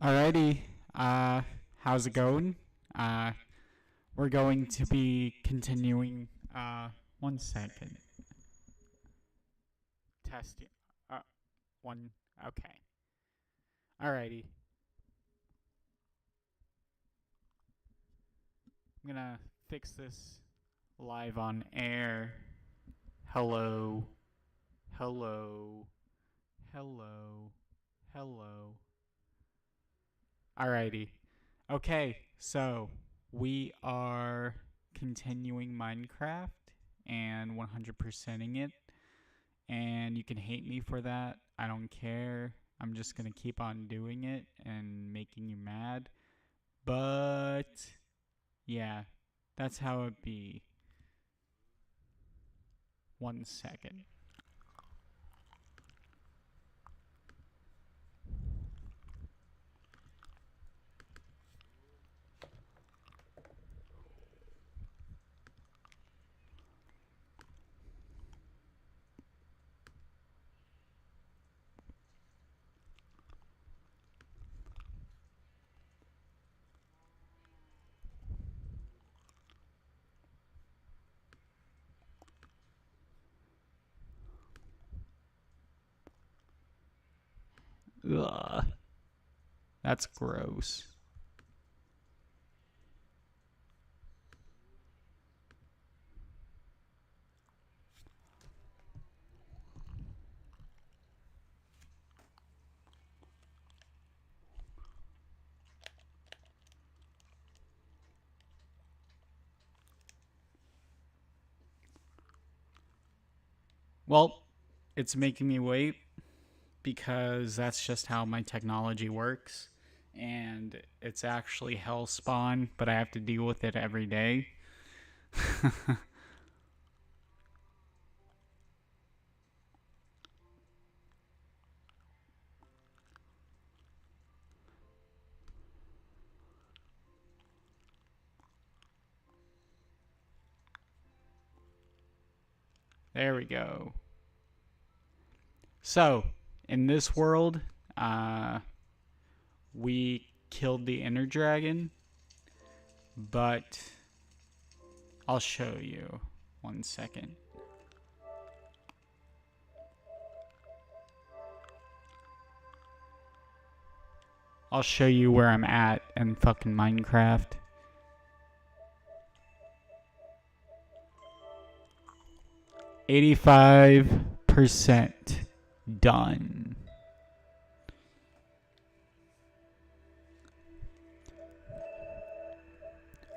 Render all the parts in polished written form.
Alrighty, how's it going? Uh, we're going to be continuing, 1 second. Testing. Uh, one, okay. Alrighty, I'm gonna fix this live on air. Hello, hello, hello, hello. Alrighty. Okay, so we are continuing Minecraft and 100%ing it. And you can hate me for that. I don't care. I'm just going to keep on doing it and making you mad. But yeah, that's how it be. 1 second. Ugh, that's gross. Well, it's making me wait because that's just how my technology works. And it's actually hell spawn, but I have to deal with it every day. There we go. So, in this world, uh, we killed the inner dragon, but I'll show you. 1 second. I'll show you where I'm at in fucking Minecraft. 85% done.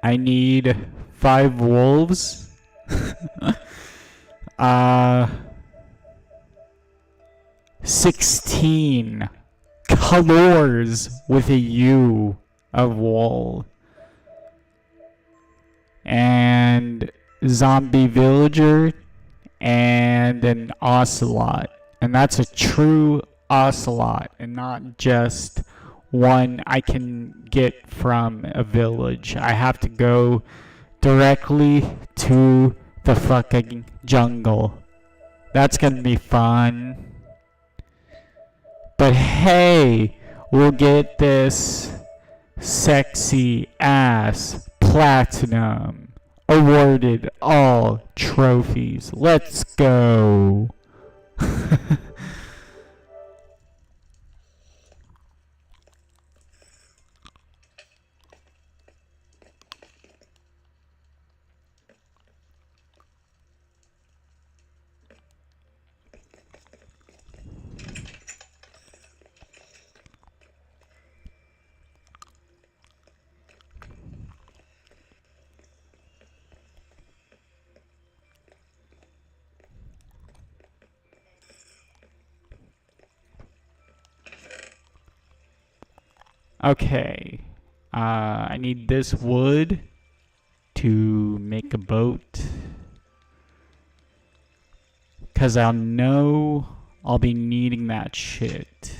I need 5 wolves. uh 16 colors with a U of wool. And zombie villager and an ocelot. And that's a true ocelot and not just one I can get from a village. I have to go directly to the fucking jungle. That's gonna be fun. But hey, we'll get this sexy ass platinum. Awarded all trophies. Let's go. Okay. I need this wood to make a boat. Because I'll know I'll be needing that shit.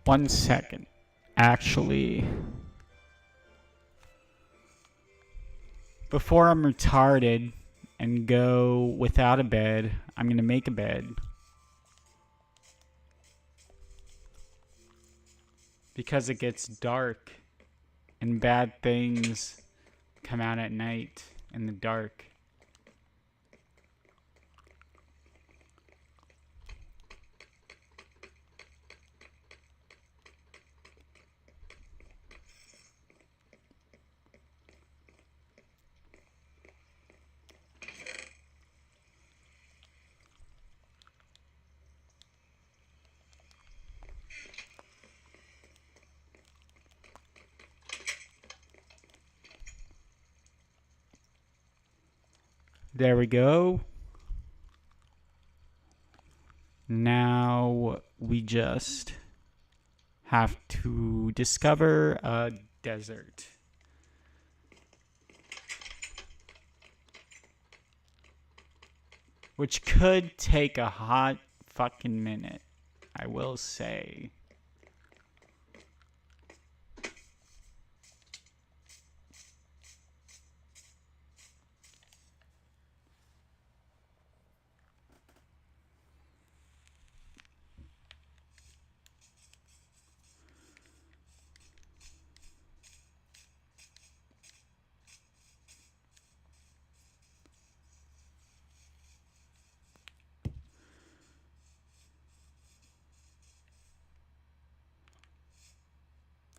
1 second. Actually, before I'm retarded and go without a bed, I'm going to make a bed. Because it gets dark and bad things come out at night in the dark. There we go. Now we just have to discover a desert. Which could take a hot fucking minute, I will say.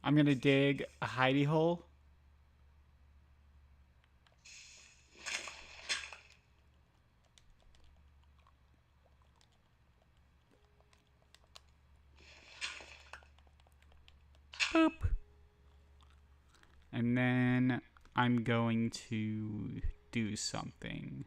I'm gonna dig a hidey hole. Boop. And then I'm going to do something.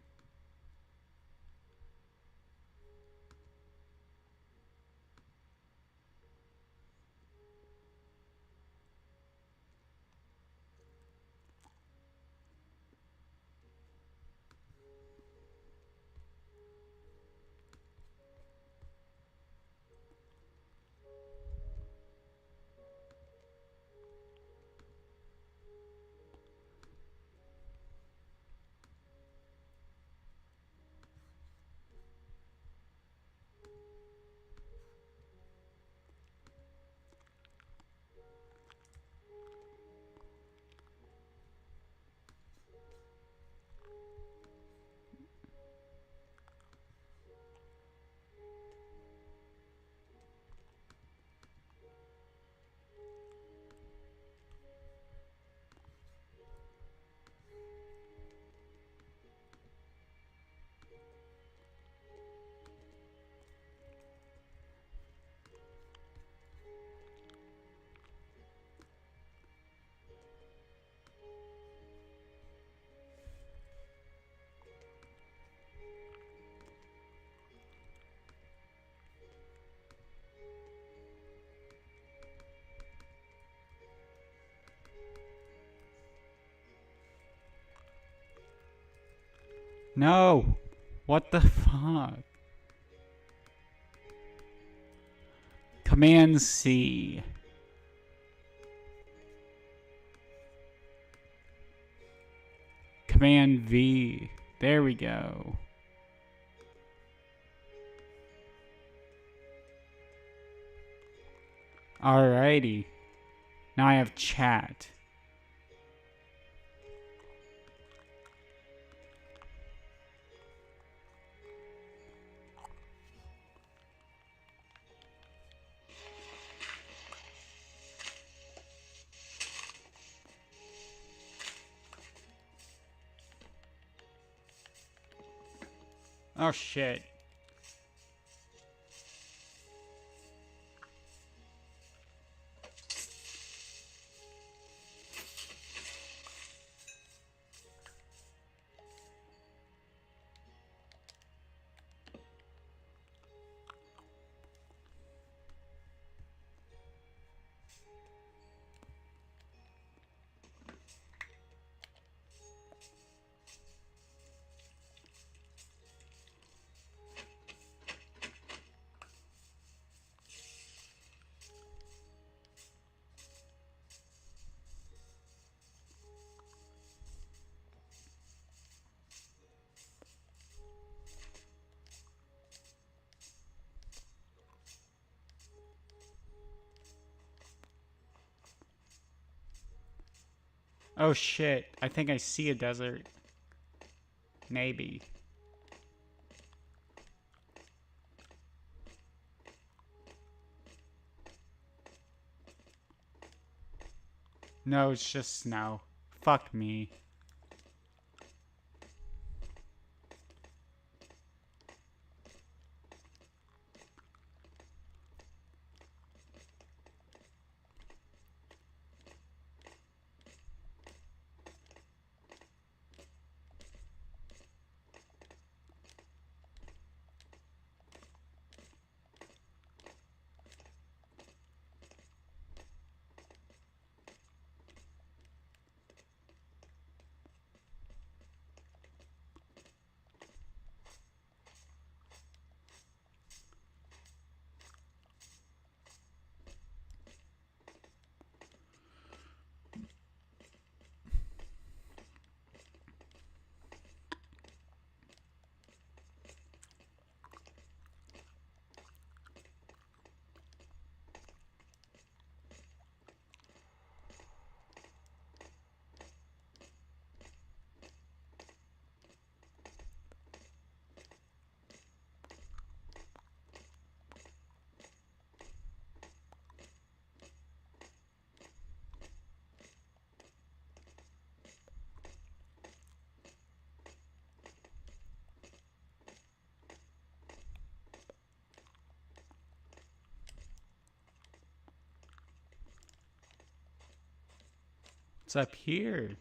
No! What the fuck? Command C. Command V. There we go. Alrighty. Now I have chat. Oh shit. Oh shit, I think I see a desert. Maybe. No, it's just snow. Fuck me. It's up here.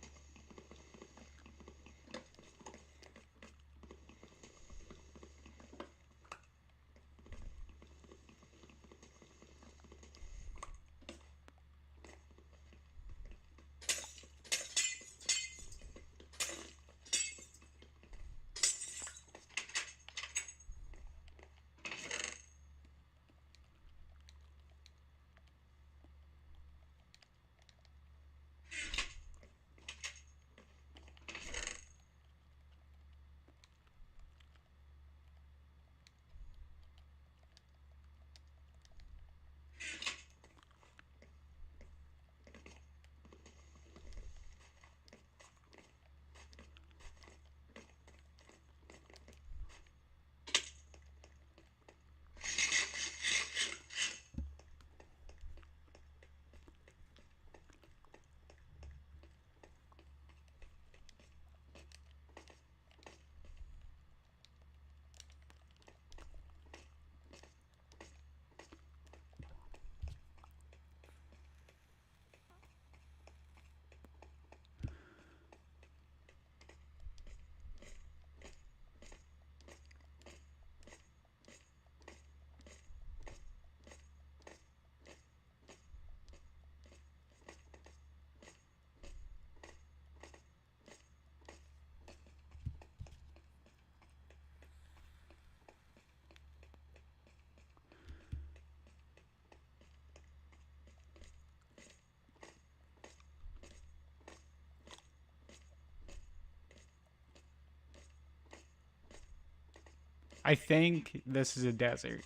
I think this is a desert.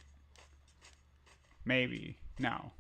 Maybe. No.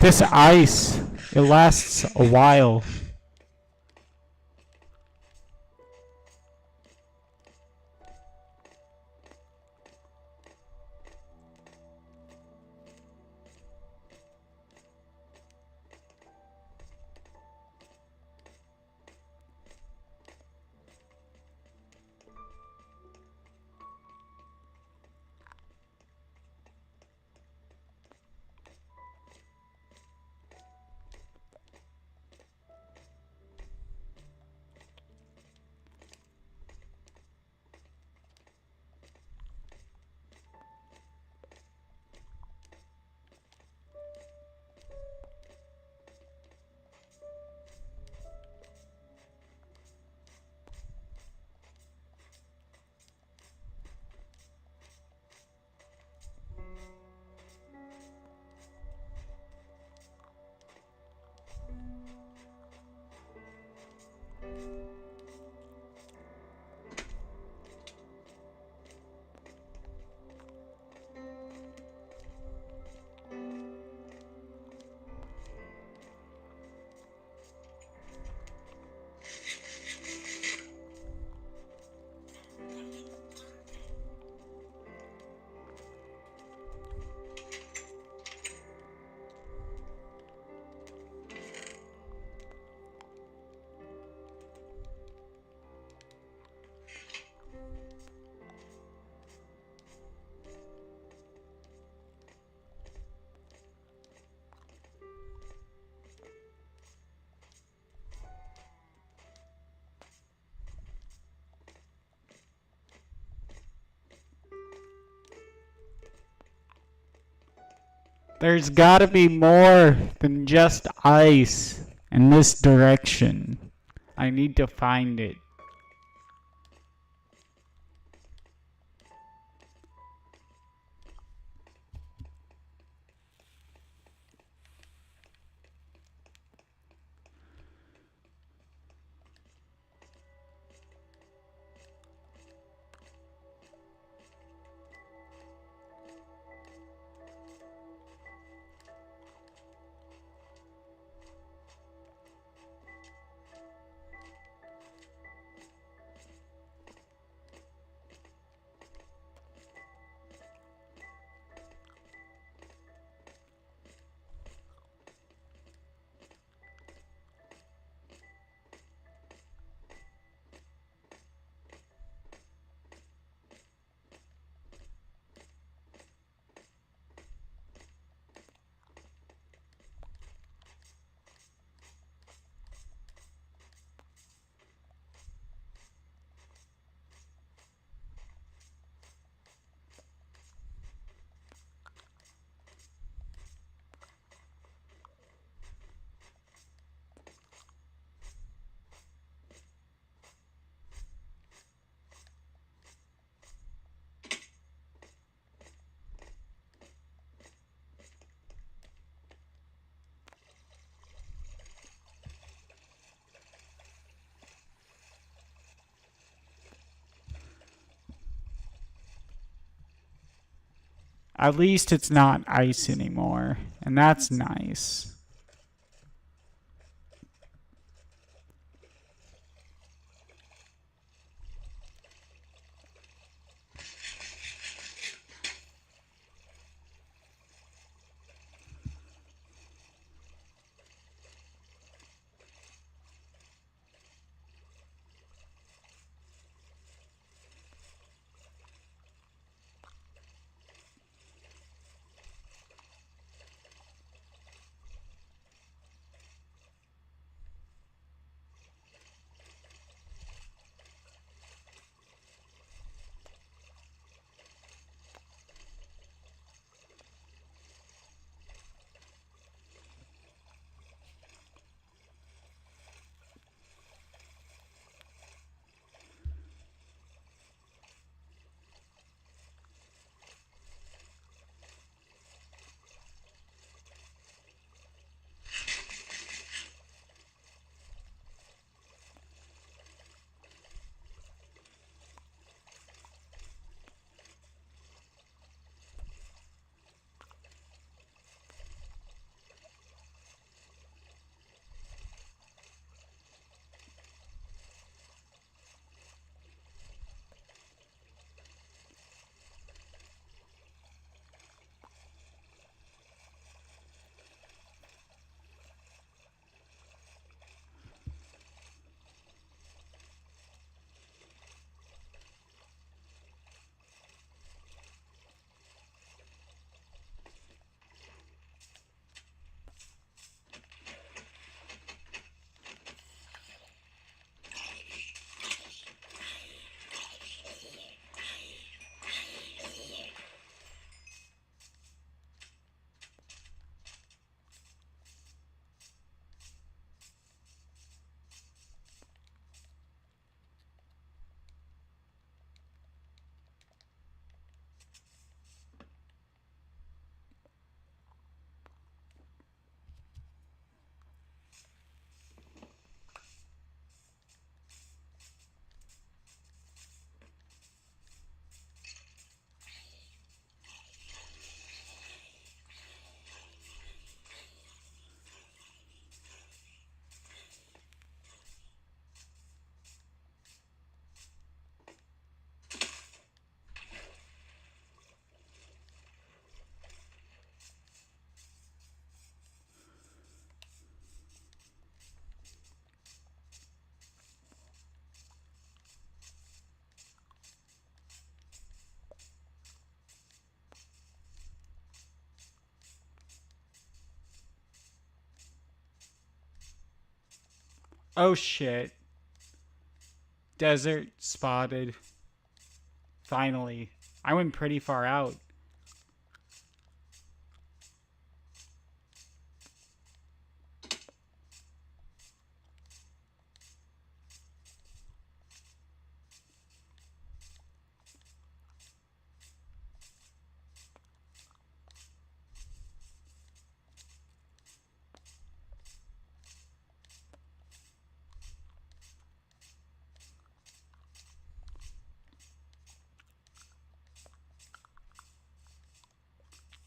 This ice, it lasts a while. There's gotta be more than just ice in this direction. I need to find it. At least it's not ice anymore, and that's nice. Oh shit. Desert spotted. Finally. I went pretty far out.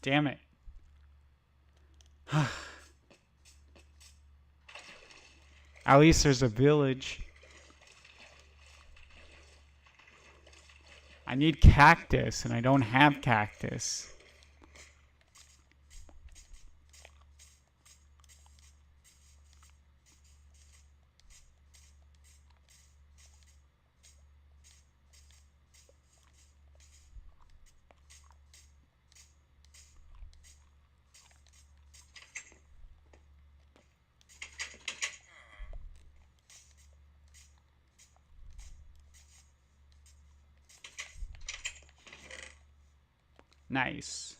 Damn it. At least there's a village. I need cactus, and I don't have cactus. Nice.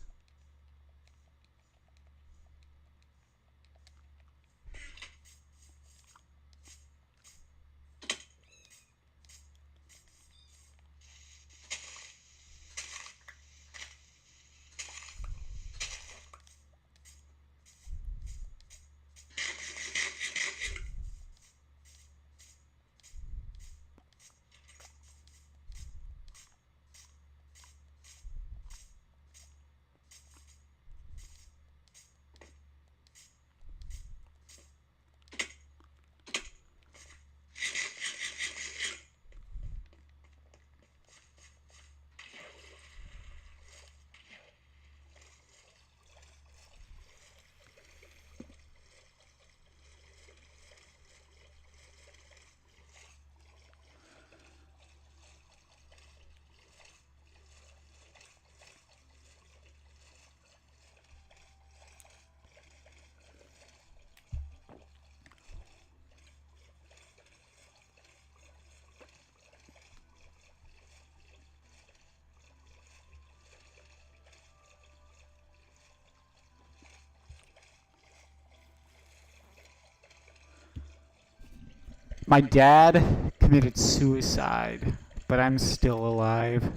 My dad committed suicide, but I'm still alive.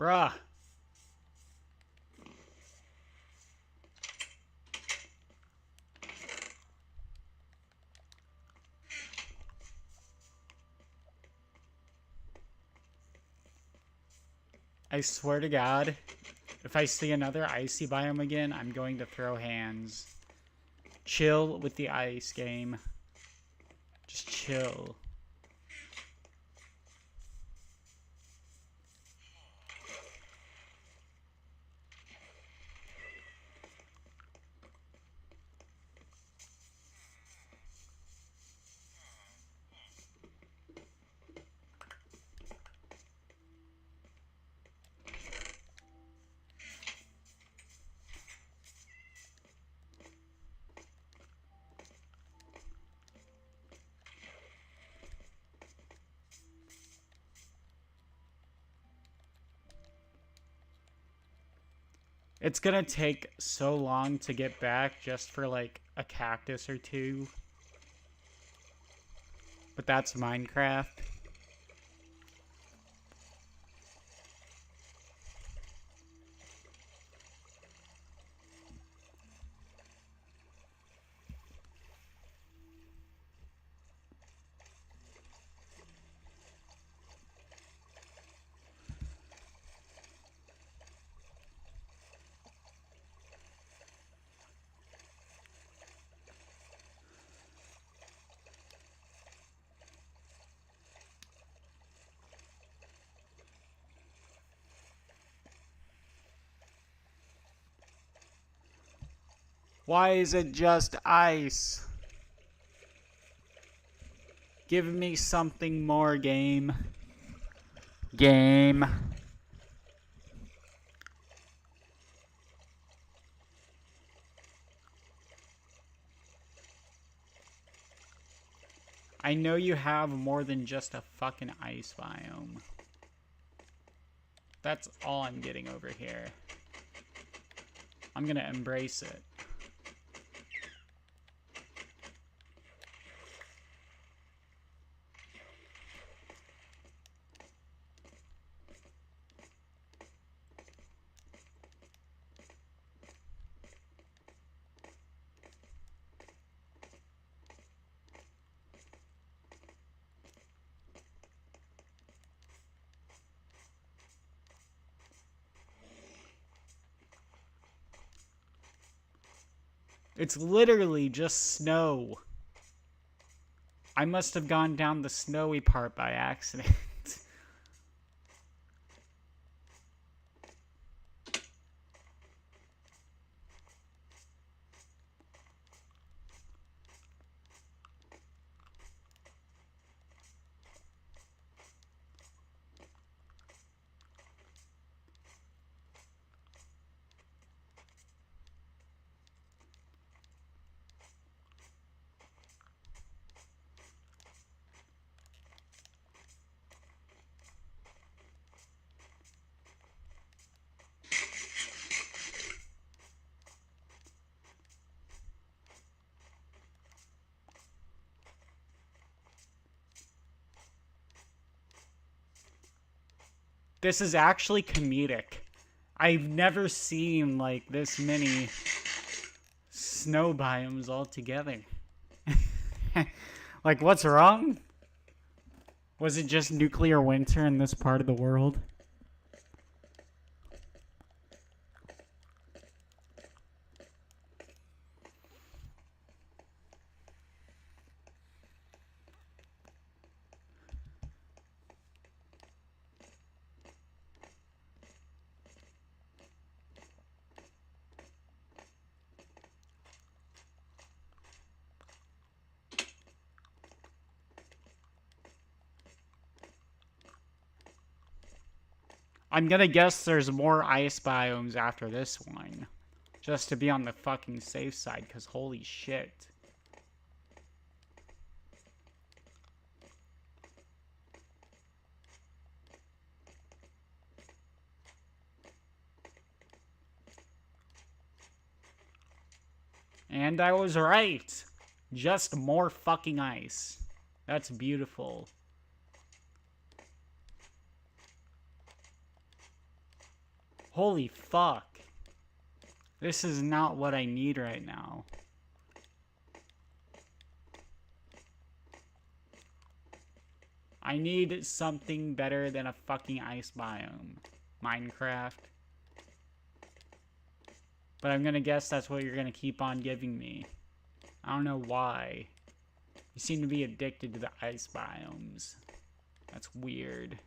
Bruh. I swear to God, if I see another icy biome again, I'm going to throw hands. Chill with the ice game. Just chill. It's gonna take so long to get back just for like a cactus or two. But that's Minecraft. Why is it just ice? Give me something more, game. Game. I know you have more than just a fucking ice biome. That's all I'm getting over here. I'm gonna embrace it. It's literally just snow. I must have gone down the snowy part by accident. This is actually comedic. I've never seen, like, this many snow biomes all together. Like, what's wrong? Was it just nuclear winter in this part of the world? I'm gonna guess there's more ice biomes after this one. Just to be on the fucking safe side, because holy shit. And I was right. Just more fucking ice. That's beautiful. Holy fuck. This is not what I need right now. I need something better than a fucking ice biome. Minecraft. But I'm gonna guess that's what you're gonna keep on giving me. I don't know why. You seem to be addicted to the ice biomes. That's weird.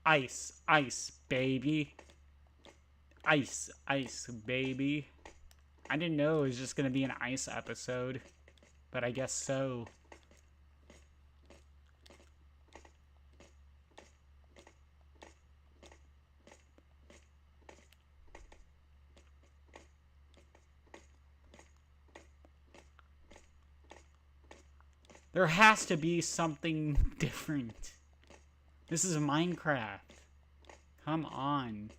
Ice, ice, baby. Ice, ice, baby. I didn't know it was just gonna be an ice episode, but I guess so. There has to be something different. This is Minecraft. Come on.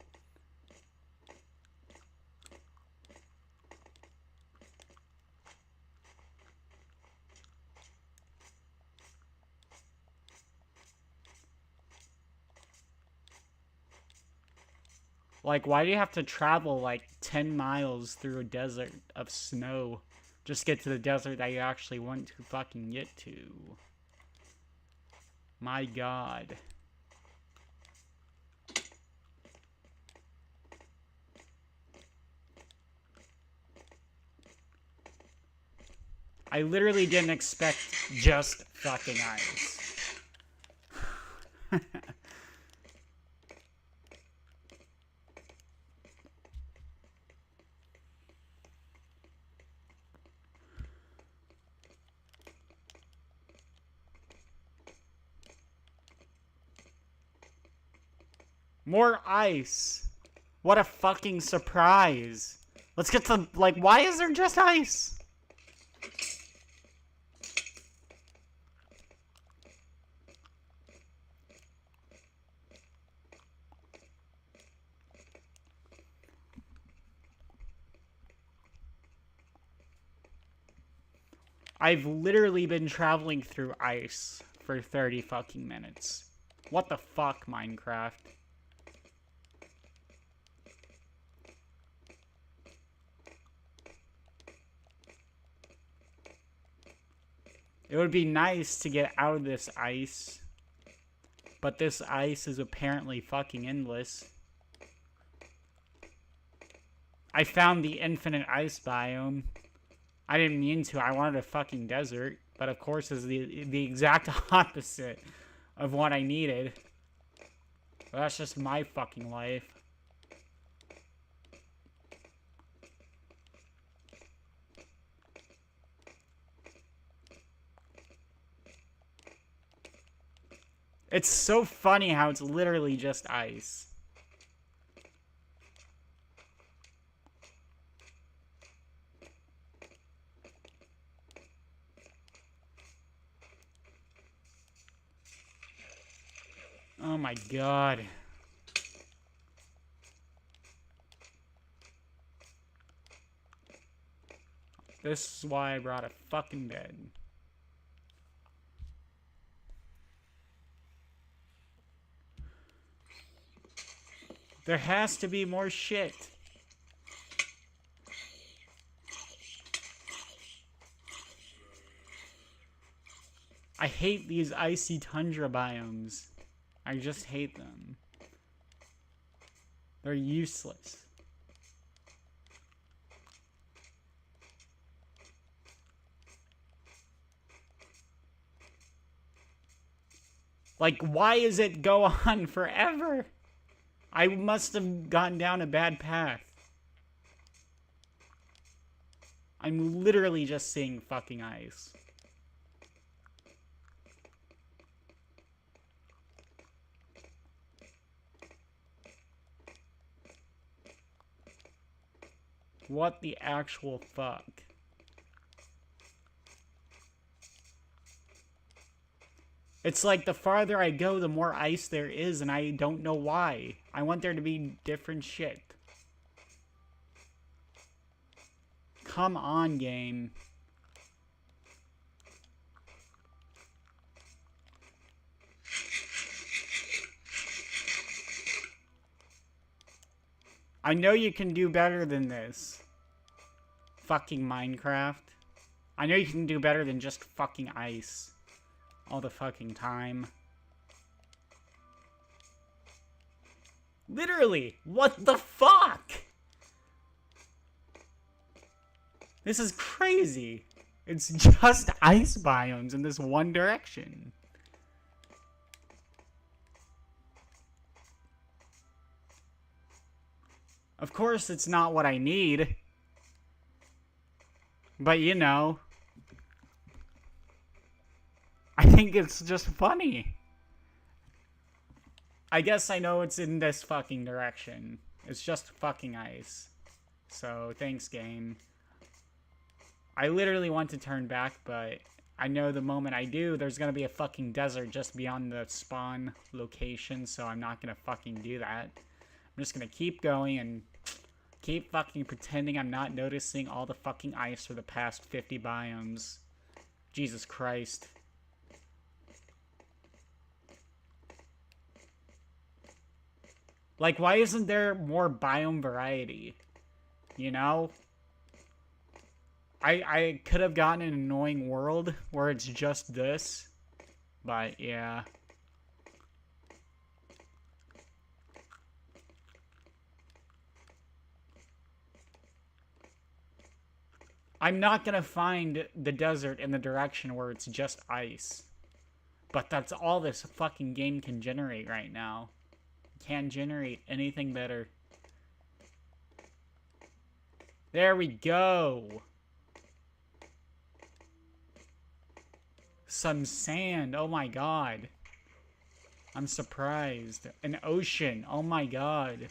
Like, why do you have to travel like 10 miles through a desert of snow Just get to the desert that you actually want to fucking get to. My god. I literally didn't expect just fucking ice. More ice. What a fucking surprise. Let's get to, like, why is there just ice? I've literally been traveling through ice for 30 fucking minutes. What the fuck, Minecraft? It would be nice to get out of this ice. But this ice is apparently fucking endless. I found the infinite ice biome. I didn't mean to. I wanted a fucking desert. But of course it's the exact opposite of what I needed. But that's just my fucking life. It's so funny how it's literally just ice. Oh my god. This is why I brought a fucking bed. There has to be more shit. I hate these icy tundra biomes. I just hate them. They're useless. Like, why does it go on forever? I must have gone down a bad path. I'm literally just seeing fucking ice. What the actual fuck? It's like the farther I go, the more ice there is, and I don't know why. I want there to be different shit. Come on, game. I know you can do better than this. Fucking Minecraft. I know you can do better than just fucking ice. All the fucking time. Literally, what the fuck? This is crazy. It's just ice biomes in this one direction. Of course, it's not what I need. But, you know, I think it's just funny. I guess I know it's in this fucking direction. It's just fucking ice. So, thanks, game. I literally want to turn back, but I know the moment I do, there's gonna be a fucking desert just beyond the spawn location, so I'm not gonna fucking do that. I'm just gonna keep going and keep fucking pretending I'm not noticing all the fucking ice for the past 50 biomes. Jesus Christ. Like, why isn't there more biome variety? You know? I could have gotten an annoying world where it's just this, but yeah. I'm not gonna find the desert in the direction where it's just ice. But that's all this fucking game can generate right now. Can't generate anything better. There we go. Some sand. Oh my god. I'm surprised. An ocean. Oh my god.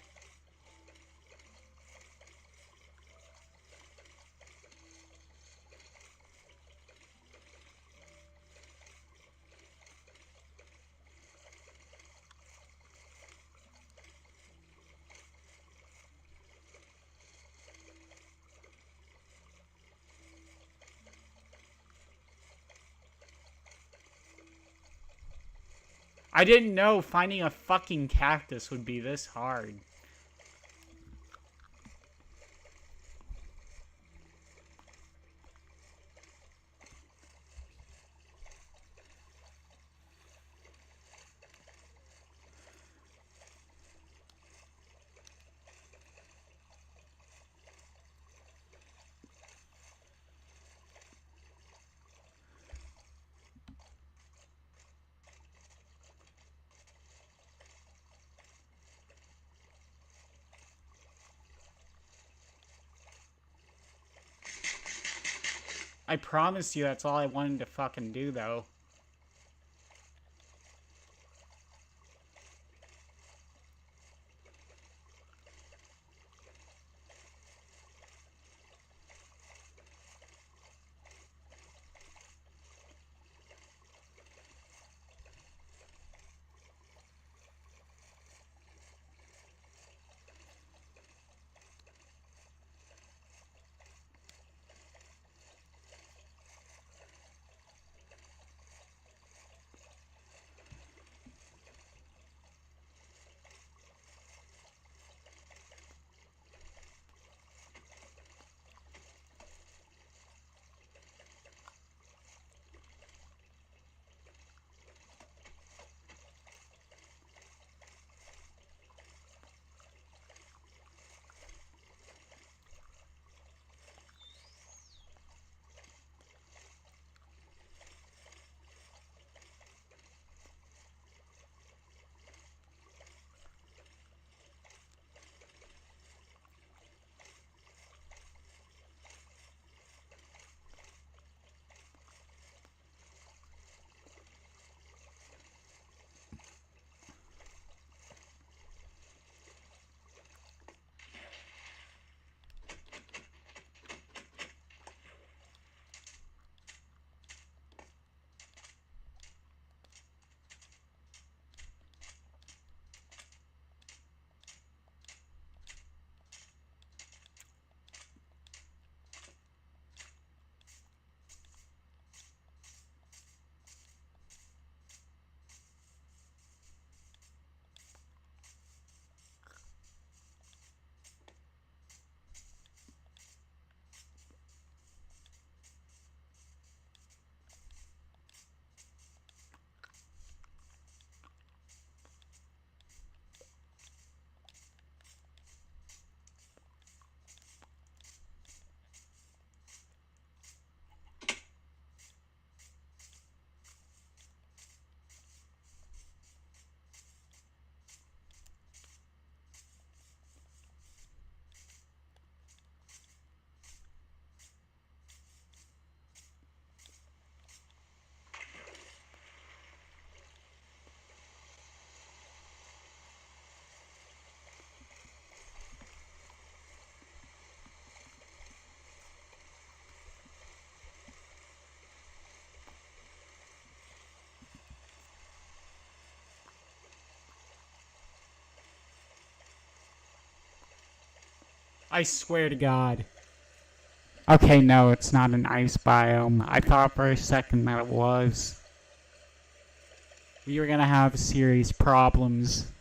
I didn't know finding a fucking cactus would be this hard. I promise you that's all I wanted to fucking do, though. I swear to God. Okay, no, it's not an ice biome. I thought for a second that it was. We were gonna have serious problems.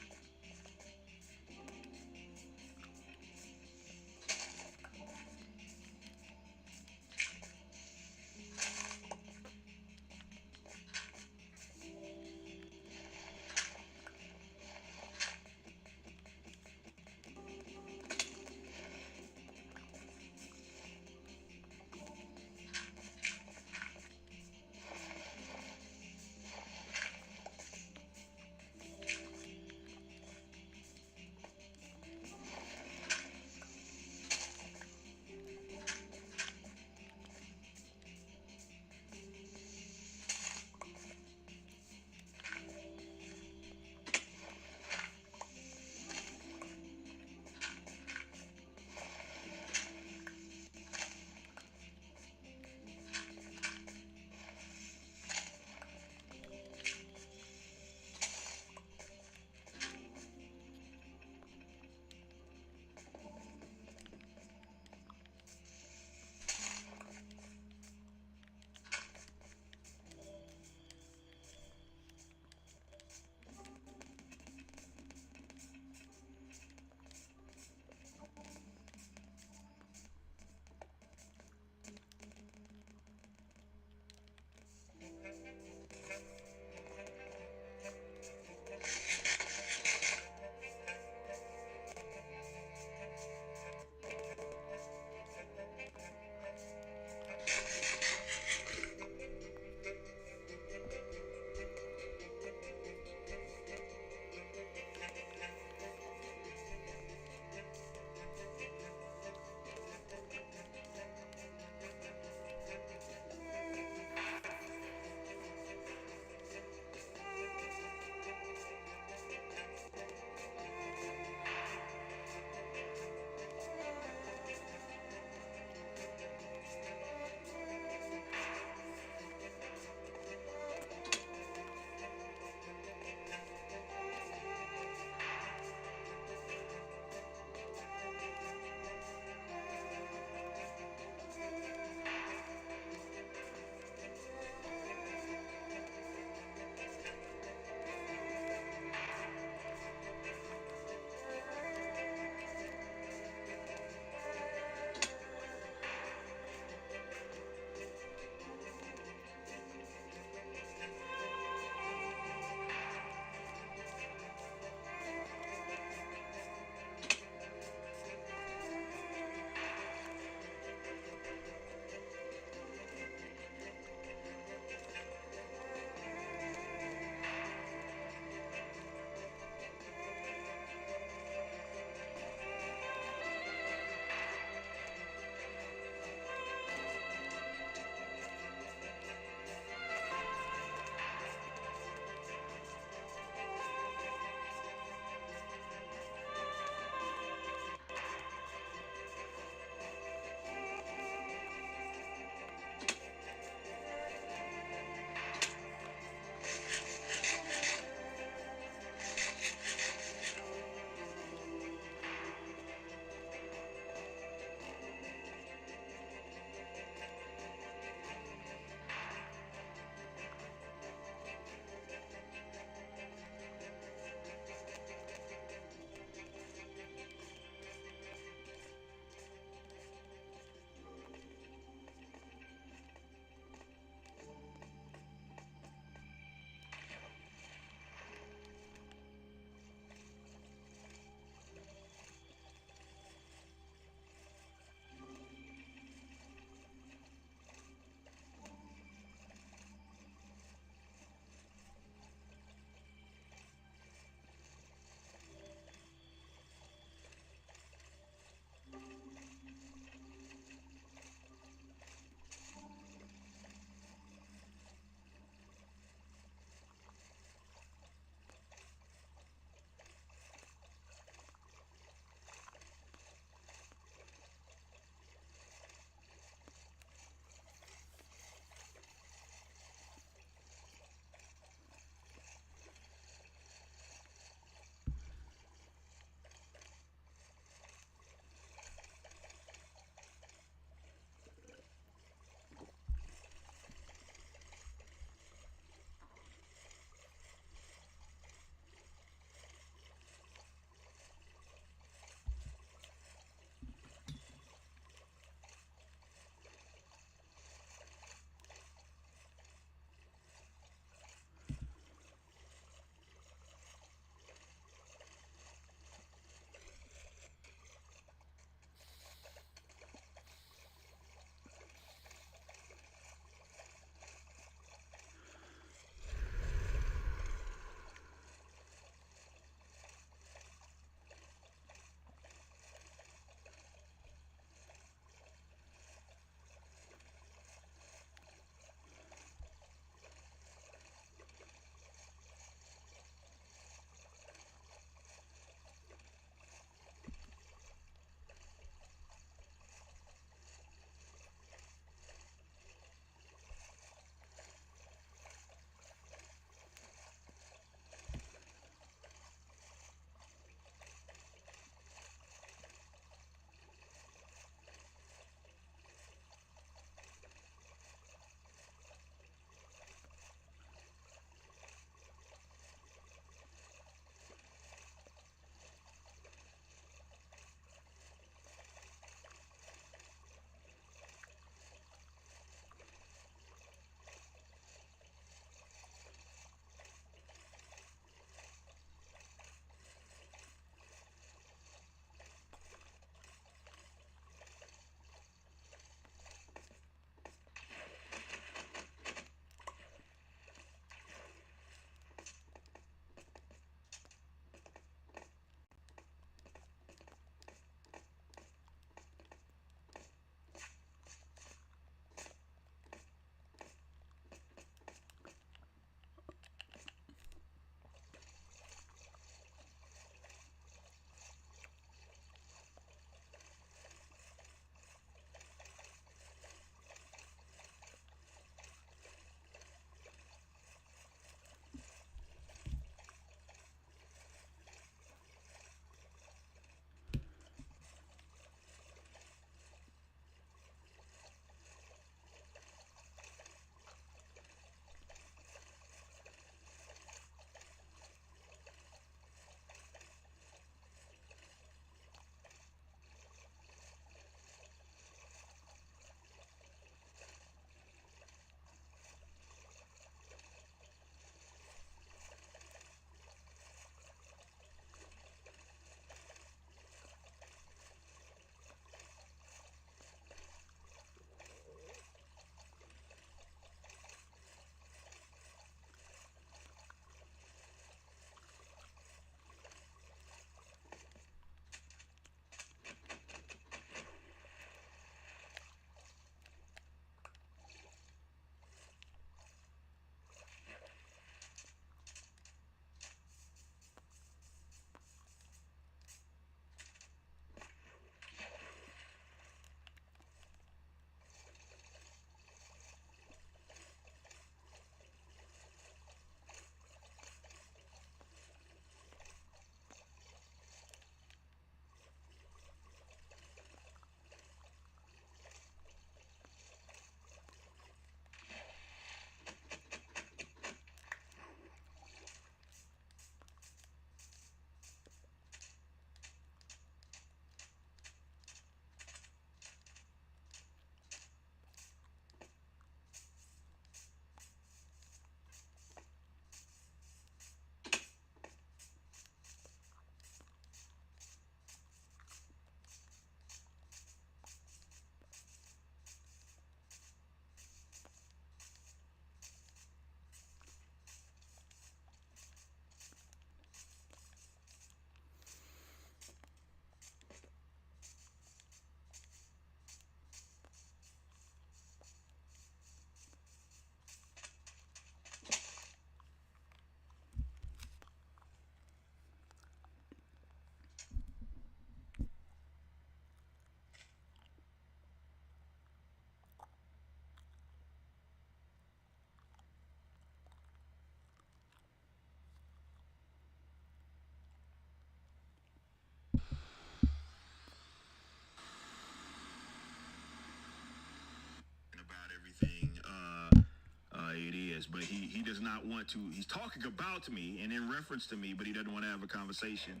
is, but he does not want to. He's talking about me and in reference to me, but he doesn't want to have a conversation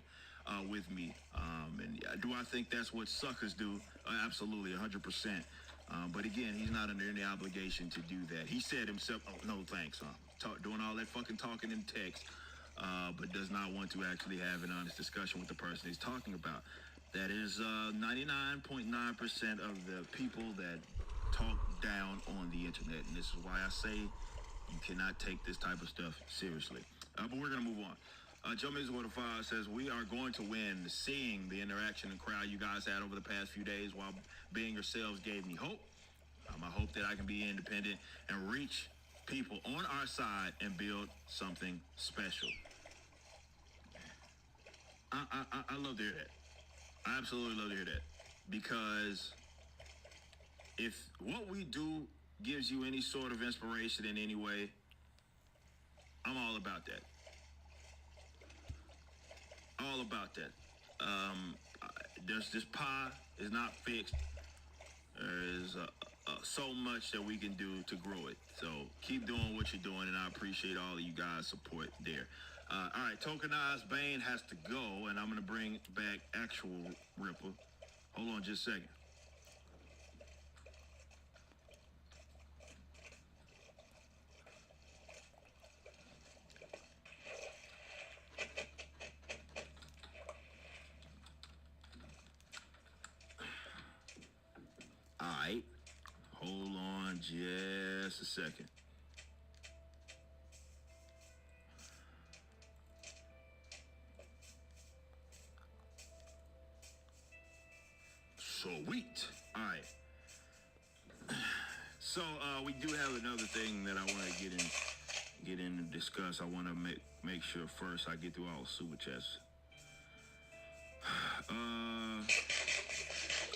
with me. And do I think that's what suckers do? Absolutely, 100%. But again, he's not under any obligation to do that. He said himself, "Oh no, thanks." Doing all that fucking talking in text, but does not want to actually have an honest discussion with the person he's talking about. That is 99.9% of the people that talk down on the internet, and this is why I say you cannot take this type of stuff seriously. But we're gonna move on. Joe Mays Water 5 says, we are going to win. Seeing the interaction and crowd you guys had over the past few days while being yourselves gave me hope. I hope that I can be independent and reach people on our side and build something special. I love to hear that. I absolutely love to hear that. Because if what we do gives you any sort of inspiration in any way, I'm all about that. All about that. This pie is not fixed. There's so much that we can do to grow it. So keep doing what you're doing, and I appreciate all of you guys' support there. All right, tokenized Bane has to go, and I'm going to bring back actual Ripper. Hold on just a second. All right, hold on just a second. Sweet. All right. So we do have another thing that I want to get in and discuss. I want to make sure first I get through all the super chats.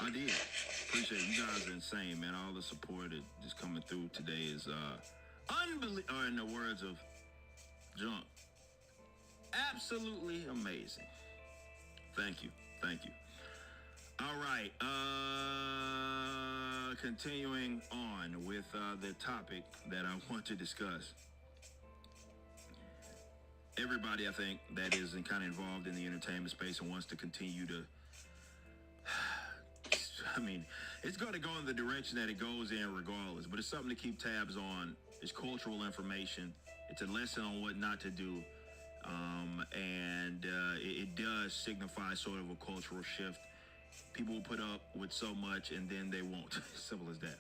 I did. Appreciate it. You guys are insane, man. All the support that just coming through today is unbelievable. Or in the words of Junk, absolutely amazing. Thank you. Thank you. All right. Continuing on with the topic that I want to discuss. Everybody, I think, that is kind of involved in the entertainment space and wants to continue to, I mean, it's going to go in the direction that it goes in regardless, but it's something to keep tabs on. It's cultural information. It's a lesson on what not to do. And it does signify sort of a cultural shift. People will put up with so much and then they won't. Simple as that.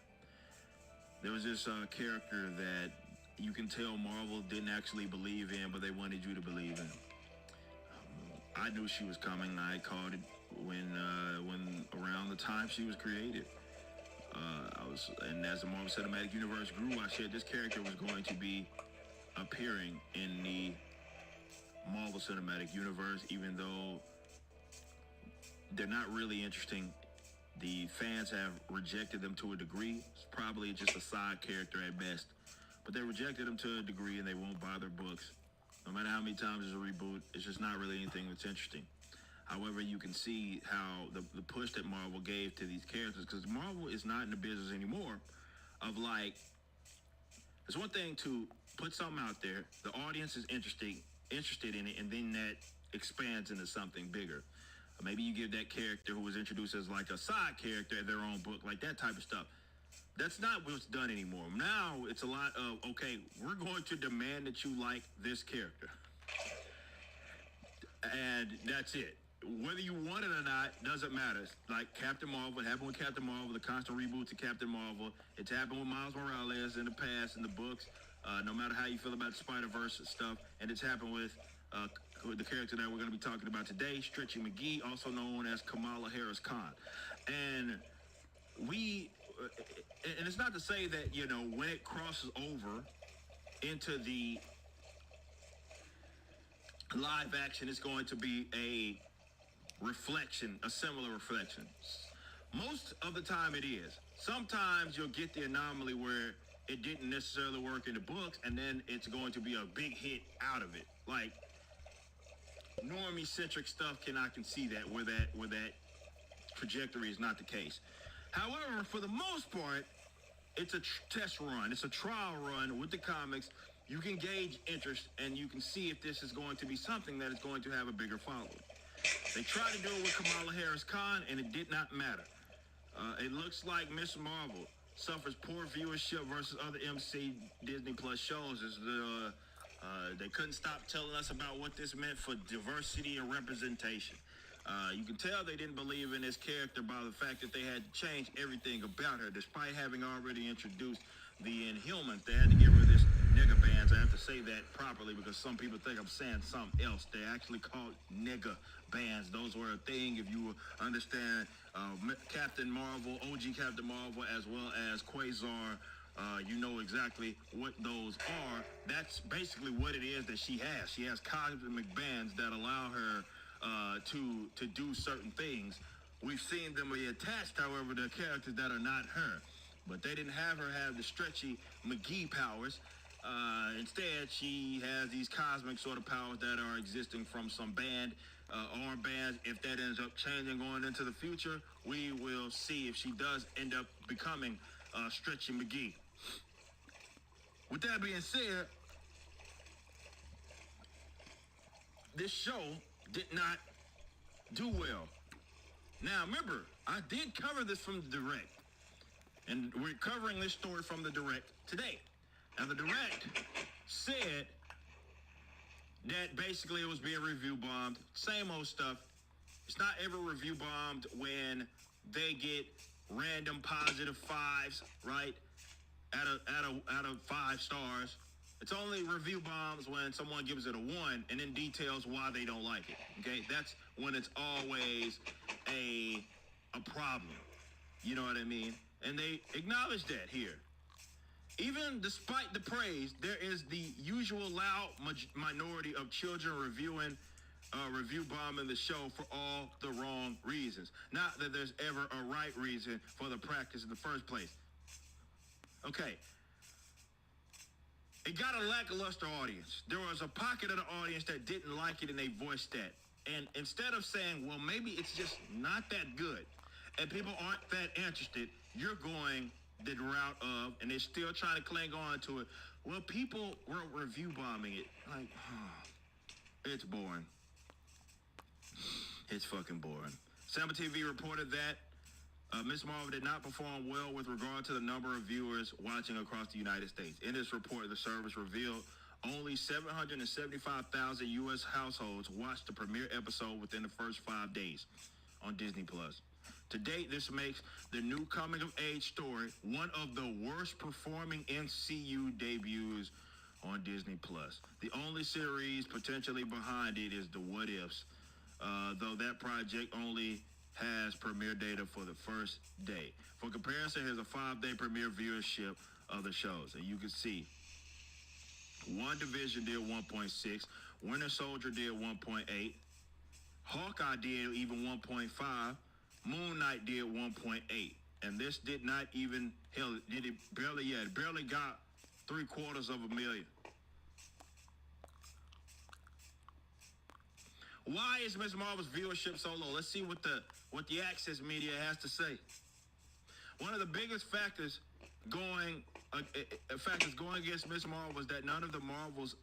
There was this character that you can tell Marvel didn't actually believe in, but they wanted you to believe in. I knew she was coming. I called it when around the time she was created. And as the Marvel Cinematic Universe grew, I said this character was going to be appearing in the Marvel Cinematic Universe, even though they're not really interesting. The fans have rejected them to a degree. It's probably just a side character at best. But they rejected them to a degree and they won't buy their books. No matter how many times there's a reboot, it's just not really anything that's interesting. However, you can see how the push that Marvel gave to these characters, because Marvel is not in the business anymore of like, it's one thing to put something out there, the audience is interested in it, and then that expands into something bigger. Maybe you give that character who was introduced as like a side character in their own book, like that type of stuff. That's not what's done anymore. Now it's a lot of, okay, we're going to demand that you like this character. And that's it. Whether you want it or not, doesn't matter. Like Captain Marvel, it happened with Captain Marvel, the constant reboots of Captain Marvel. It's happened with Miles Morales in the past, in the books, no matter how you feel about the Spider-Verse stuff. And it's happened with the character that we're going to be talking about today, Stretchy McGee, also known as Kamala Harris Khan. And and it's not to say that, you know, when it crosses over into the live action, it's going to be a reflection, a similar reflection. Most of the time it is. Sometimes you'll get the anomaly where it didn't necessarily work in the books, and then it's going to be a big hit out of it. Like normie-centric stuff, I can see that where that trajectory is not the case. However, for the most part, it's a test run. It's a trial run with the comics. You can gauge interest and you can see if this is going to be something that is going to have a bigger following. They tried to do it with Kamala Harris Khan, and it did not matter. It looks like Miss Marvel suffers poor viewership versus other MC Disney Plus shows. They couldn't stop telling us about what this meant for diversity and representation. You can tell they didn't believe in this character by the fact that they had to change everything about her, despite having already introduced the Inhumans. They had to give her this nigga bands. I have to say that properly because some people think I'm saying something else. They actually called nigga bands. Those were a thing. If you understand Captain Marvel, OG Captain Marvel, as well as Quasar, you know exactly what those are. That's basically what it is that she has. She has cosmic bands that allow her to do certain things. We've seen them be attached, however, to characters that are not her. But they didn't have her have the stretchy McGee powers. Instead, she has these cosmic sort of powers that are existing from some band, armbands. If that ends up changing going into the future, we will see if she does end up becoming Stretchy McGee. With that being said, this show did not do well. Now, remember, I did cover this from the direct. And we're covering this story from the direct today. And the direct said that basically it was being review bombed. Same old stuff. It's not ever review bombed when they get random positive fives, right? Out of 5 stars. It's only review bombs when someone gives it a 1 and then details why they don't like it. Okay? That's when it's always a problem. You know what I mean? And they acknowledge that here. Even despite the praise, there is the usual loud minority of children review bombing the show for all the wrong reasons. Not that there's ever a right reason for the practice in the first place. Okay. It got a lackluster audience. There was a pocket of the audience that didn't like it and they voiced that. And instead of saying, well, maybe it's just not that good and people aren't that interested, you're going the route of, and they're still trying to cling on to it, well, people were review bombing it. Like, it's boring. It's fucking boring. Samba TV reported that Miss Marvel did not perform well with regard to the number of viewers watching across the United States. In this report, the service revealed only 775,000 U.S. households watched the premiere episode within the first 5 days on Disney+. To date, this makes the new coming-of-age story one of the worst-performing MCU debuts on Disney+. The only series potentially behind it is The What Ifs, though that project only has premiere data for the first day. For comparison, here's a 5-day premiere viewership of the shows. And you can see WandaVision did 1.6, Winter Soldier did 1.8, Hawkeye did even 1.5, Moon Knight did 1.8. And this did not even, hell, did it barely yet. It barely got 750,000. Why is Ms. Marvel's viewership so low? Let's see what the Access Media has to say. One of the biggest factors going against Ms. Marvel is that none of Marvel's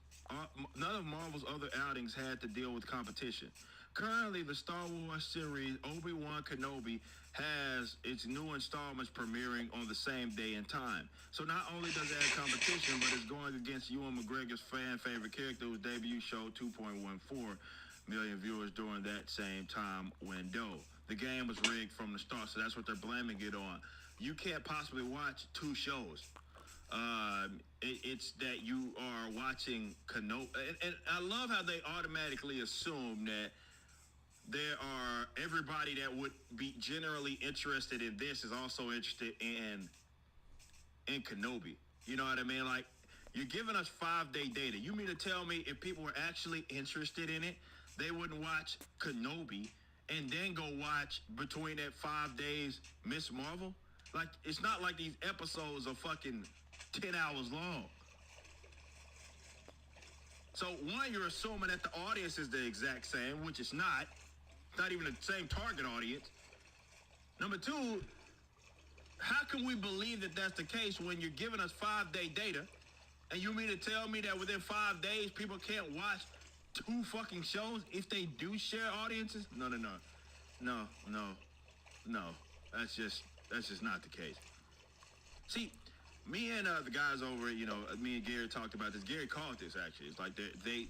other outings had to deal with competition. Currently, the Star Wars series Obi-Wan Kenobi has its new installments premiering on the same day and time. So not only does it have competition, but it's going against Ewan McGregor's fan favorite character whose debut showed 2.14 million viewers during that same time window. The game was rigged from the start, so that's what they're blaming it on. You can't possibly watch 2 shows. It's that you are watching Kenobi. And I love how they automatically assume that there are everybody that would be generally interested in this is also interested in Kenobi. You know what I mean? Like, you're giving us 5-day data. You mean to tell me if people were actually interested in it, they wouldn't watch Kenobi and then go watch between that 5 days Miss Marvel? Like, it's not like these episodes are fucking 10 hours long. So, one, you're assuming that the audience is the exact same, which it's not. Not even the same target audience. Number 2, How can we believe that that's the case when you're giving us 5-day data, and you mean to tell me that within 5 days people can't watch 2 fucking shows if they do share audiences? No. That's just not the case. See, me and the guys over, me and Gary talked about this. Gary called this actually. It's like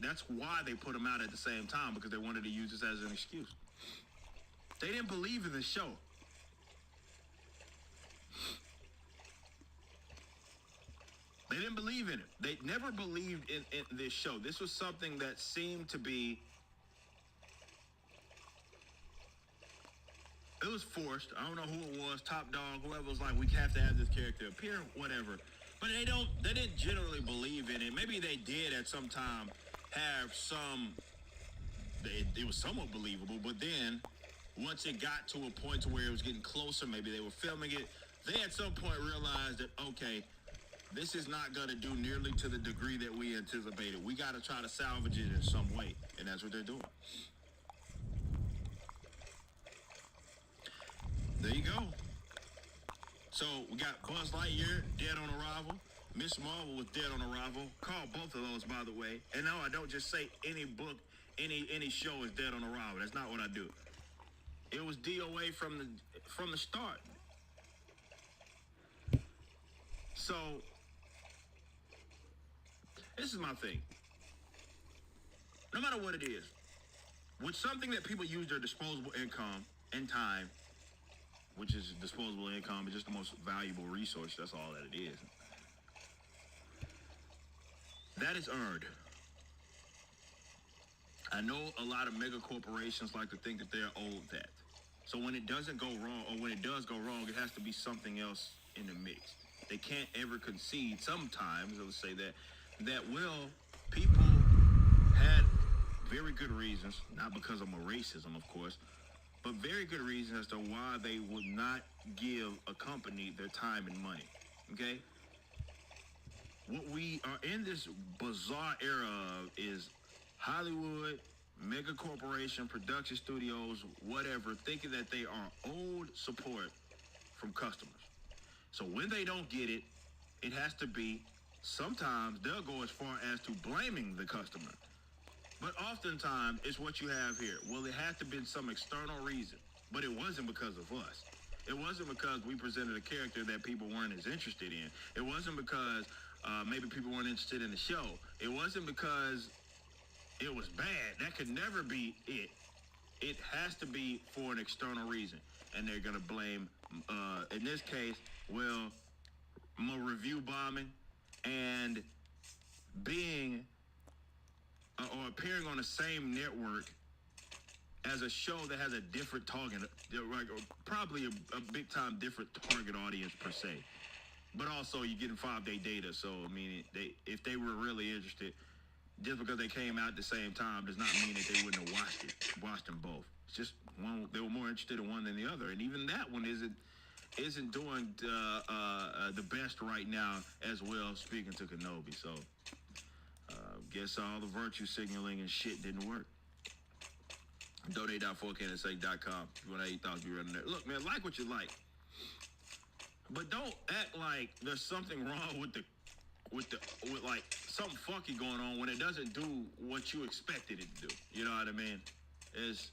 that's why they put them out at the same time, because they wanted to use this as an excuse. They didn't believe in the show. They didn't believe in it. They never believed in this show. This was something that seemed to be, it was forced. I don't know who it was, Top Dog, whoever was like, we have to have this character appear, whatever. But they didn't generally believe in it. Maybe they did at some time have it was somewhat believable, but then once it got to a point to where it was getting closer, maybe they were filming it, they at some point realized that, okay, this is not going to do nearly to the degree that we anticipated. We got to try to salvage it in some way, and that's what they're doing. There you go. So we got Buzz Lightyear, dead on arrival. Miss Marvel was dead on arrival. Call both of those, by the way. And no, I don't just say any book, any show is dead on arrival. That's not what I do. It was DOA from the start. So this is my thing. No matter what it is, with something that people use their disposable income and time, which is disposable income, is just the most valuable resource. That's all that it is. That is earned. I know a lot of mega corporations like to think that they're owed that. So when it doesn't go wrong, or when it does go wrong, it has to be something else in the mix. They can't ever concede sometimes, let's say that people had very good reasons, not because of racism, of course, but very good reasons as to why they would not give a company their time and money, okay? What we are in this bizarre era of is Hollywood, mega corporation, production studios, whatever, thinking that they are owed support from customers. So when they don't get it, it has to be, sometimes they'll go as far as to blaming the customer. But oftentimes, it's what you have here. Well, it had to have been some external reason, but it wasn't because of us. It wasn't because we presented a character that people weren't as interested in. It wasn't because maybe people weren't interested in the show. It wasn't because it was bad. That could never be it. It has to be for an external reason. And they're going to blame, in this case, review bombing and being or appearing on the same network as a show that has a different target, or probably a big time different target audience per se. But also you're getting 5-day data, so I mean, if they were really interested, just because they came out at the same time does not mean that they wouldn't have watched them both. It's just one, they were more interested in one than the other, and even that one isn't doing the best right now as well. Speaking to Kenobi, so guess all the virtue signaling and shit didn't work. Donate.4canonsake.com. If you want to thoughts, be running there. Look, man, like what you like, but don't act like there's something wrong with like something funky going on when it doesn't do what you expected it to do. You know what I mean? It's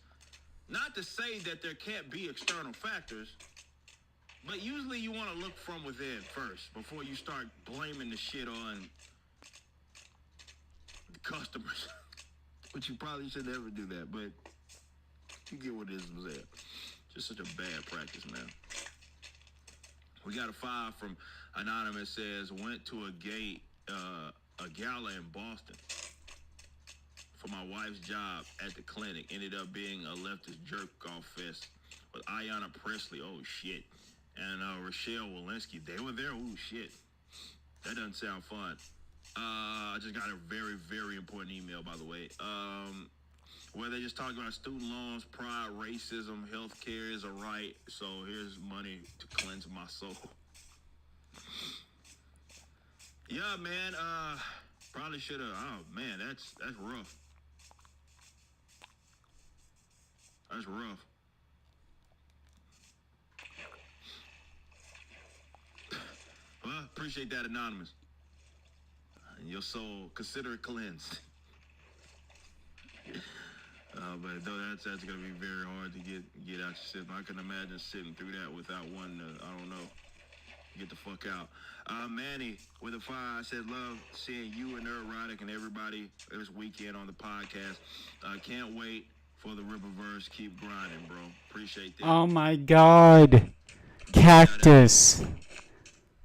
not to say that there can't be external factors, but usually you want to look from within first before you start blaming the shit on the customers. But you probably should never do that, but you get what it is there. Just such a bad practice, man. We got a 5 from Anonymous, says, went to a gala in Boston for my wife's job at the clinic. Ended up being a leftist jerk-off fest with Ayanna Presley, oh shit, and Rochelle Walensky. They were there, oh shit. That doesn't sound fun. I just got a very, very important email, by the way, where they just talking about student loans, pride, racism, healthcare is a right, so here's money to cleanse my soul. Yeah, man, probably should have, oh man, that's rough. That's rough. appreciate that, Anonymous. And your soul, consider it cleansed. But though that's gonna be very hard to get out your system. I can imagine sitting through that without one. I don't know. Get the fuck out. Manny with a 5 said, love seeing you and Neurotic and everybody this weekend on the podcast. Can't wait for the Rippaverse. Keep grinding, bro. Appreciate that. Oh my God, Cactus.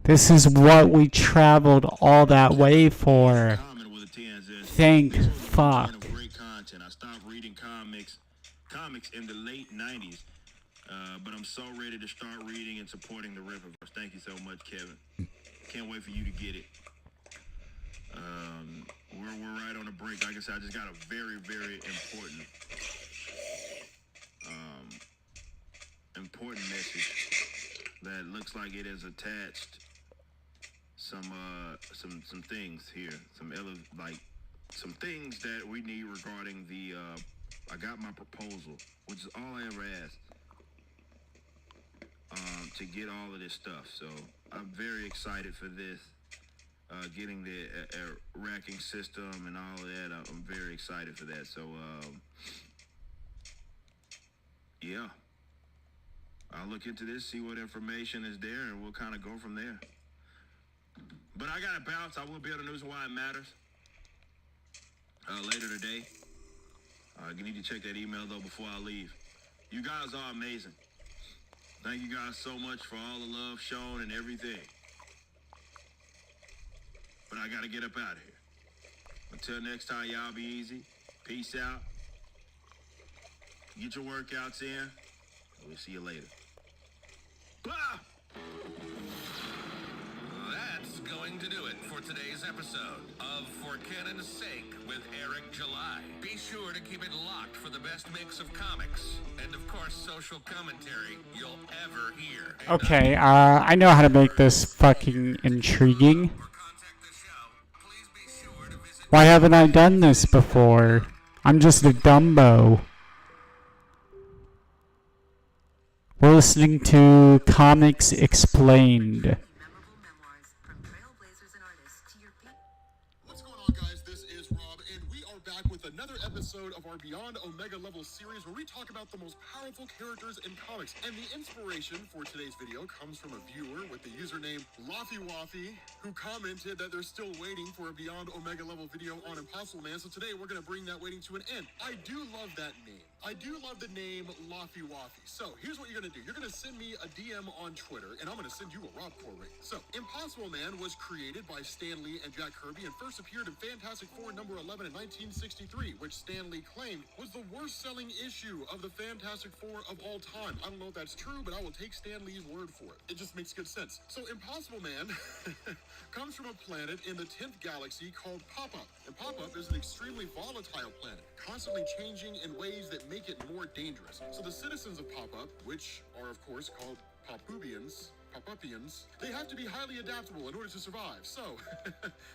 This is what we traveled all that way for. Thank fuck. Great content. I stopped reading comics in the late 90s. But I'm so ready to start reading and supporting the Rippaverse. Thank you so much, Kevin. Can't wait for you to get it. We're right on the brink. Like I said, I just got a very, very important message that looks like it has attached some things here, some things that we need regarding the. I got my proposal, which is all I ever asked. To get all of this stuff. So I'm very excited for this. Getting the racking system and all of that. I'm very excited for that. So, yeah. I'll look into this, see what information is there, and we'll kind of go from there. But I got to bounce. I will be on the news and why it matters later today. You need to check that email, though, before I leave. You guys are amazing. Thank you guys so much for all the love shown and everything. But I got to get up out of here. Until next time, y'all be easy. Peace out. Get your workouts in. We'll see you later. Bye! That's going to do it for today's episode of For Canon's Sake with Eric July. Be sure to keep it locked for the best mix of comics and, of course, social commentary you'll ever hear. Okay, I know how to make this fucking intriguing. Why haven't I done this before? I'm just a Dumbo. We're listening to Comics Explained. What's going on, guys? This is Rob, and we are back with another episode of our Beyond Omega Level series where we talk about the most powerful characters in comics. And the inspiration for today's video comes from a viewer with the username Waffy, who commented that they're still waiting for a Beyond Omega Level video on Impossible Man. So today we're going to bring that waiting to an end. I do love that name. I do love the name Waffy. So here's what you're going to do. You're going to send me a DM on Twitter, and I'm going to send you a Rob Core ring. So Impossible Man was created by Stan Lee and Jack Kirby and first appeared in Fantastic Four number 11 in 1963, which Stan Lee claimed was the worst-selling issue of the Fantastic Four of all time. I don't know if that's true, but I will take Stan Lee's word for it. It just makes good sense. So Impossible Man comes from a planet in the 10th galaxy called Pop-Up. And Pop-Up is an extremely volatile planet, constantly changing in ways that make it more dangerous. So the citizens of Pop-Up, which are of course called Pop-Upians, they have to be highly adaptable in order to survive. So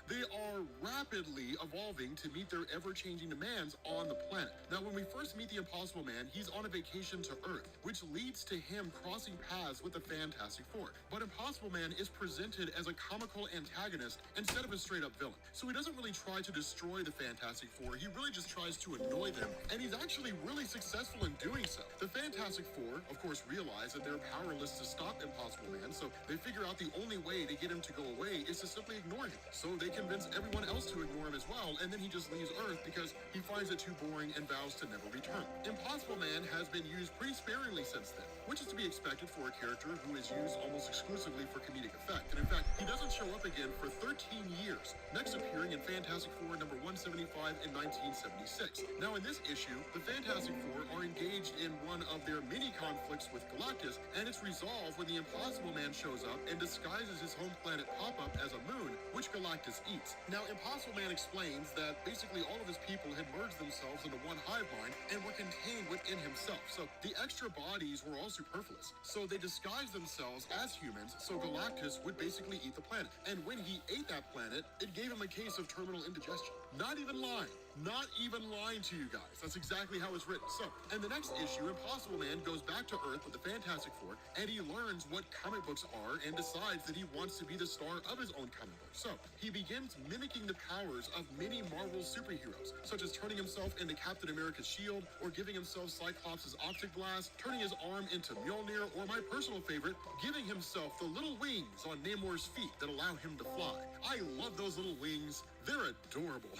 they are rapidly evolving to meet their ever-changing demands on the planet. Now, when we first meet the Impossible Man, he's on a vacation to Earth, which leads to him crossing paths with the Fantastic Four. But Impossible Man is presented as a comical antagonist instead of a straight-up villain. So he doesn't really try to destroy the Fantastic Four. He really just tries to annoy them, and he's actually really successful in doing so. The Fantastic Four, of course, realize that they're powerless to stop Impossible Man, so they figure out the only way to get him to go away is to simply ignore him. So they convince everyone else to ignore him as well, and then he just leaves Earth because he finds it too boring and vows to never return. Impossible Man has been used pretty sparingly since then, which is to be expected for a character who is used almost exclusively for comedic effect. And in fact, he doesn't show up again for 13 years, next appearing in Fantastic Four number 175 in 1976. Now in this issue, the Fantastic Four are engaged in one of their mini conflicts with Galactus, and it's resolved when the Impossible Man shows up and disguises his home planet Pop-Up as a moon, which Galactus eats. Now, Impossible Man explains that basically all of his people had merged themselves into one hive mind and were contained within himself. So the extra bodies were all superfluous. So they disguised themselves as humans, so Galactus would basically eat the planet. And when he ate that planet, it gave him a case of terminal indigestion. Not even lying. Not even lying to you guys. That's exactly how it's written. So, in the next issue, Impossible Man goes back to Earth with the Fantastic Four, and he learns what comic books are and decides that he wants to be the star of his own comic book. So, he begins mimicking the powers of many Marvel superheroes, such as turning himself into Captain America's shield, or giving himself Cyclops' optic blast, turning his arm into Mjolnir, or my personal favorite, giving himself the little wings on Namor's feet that allow him to fly. I love those little wings. They're adorable.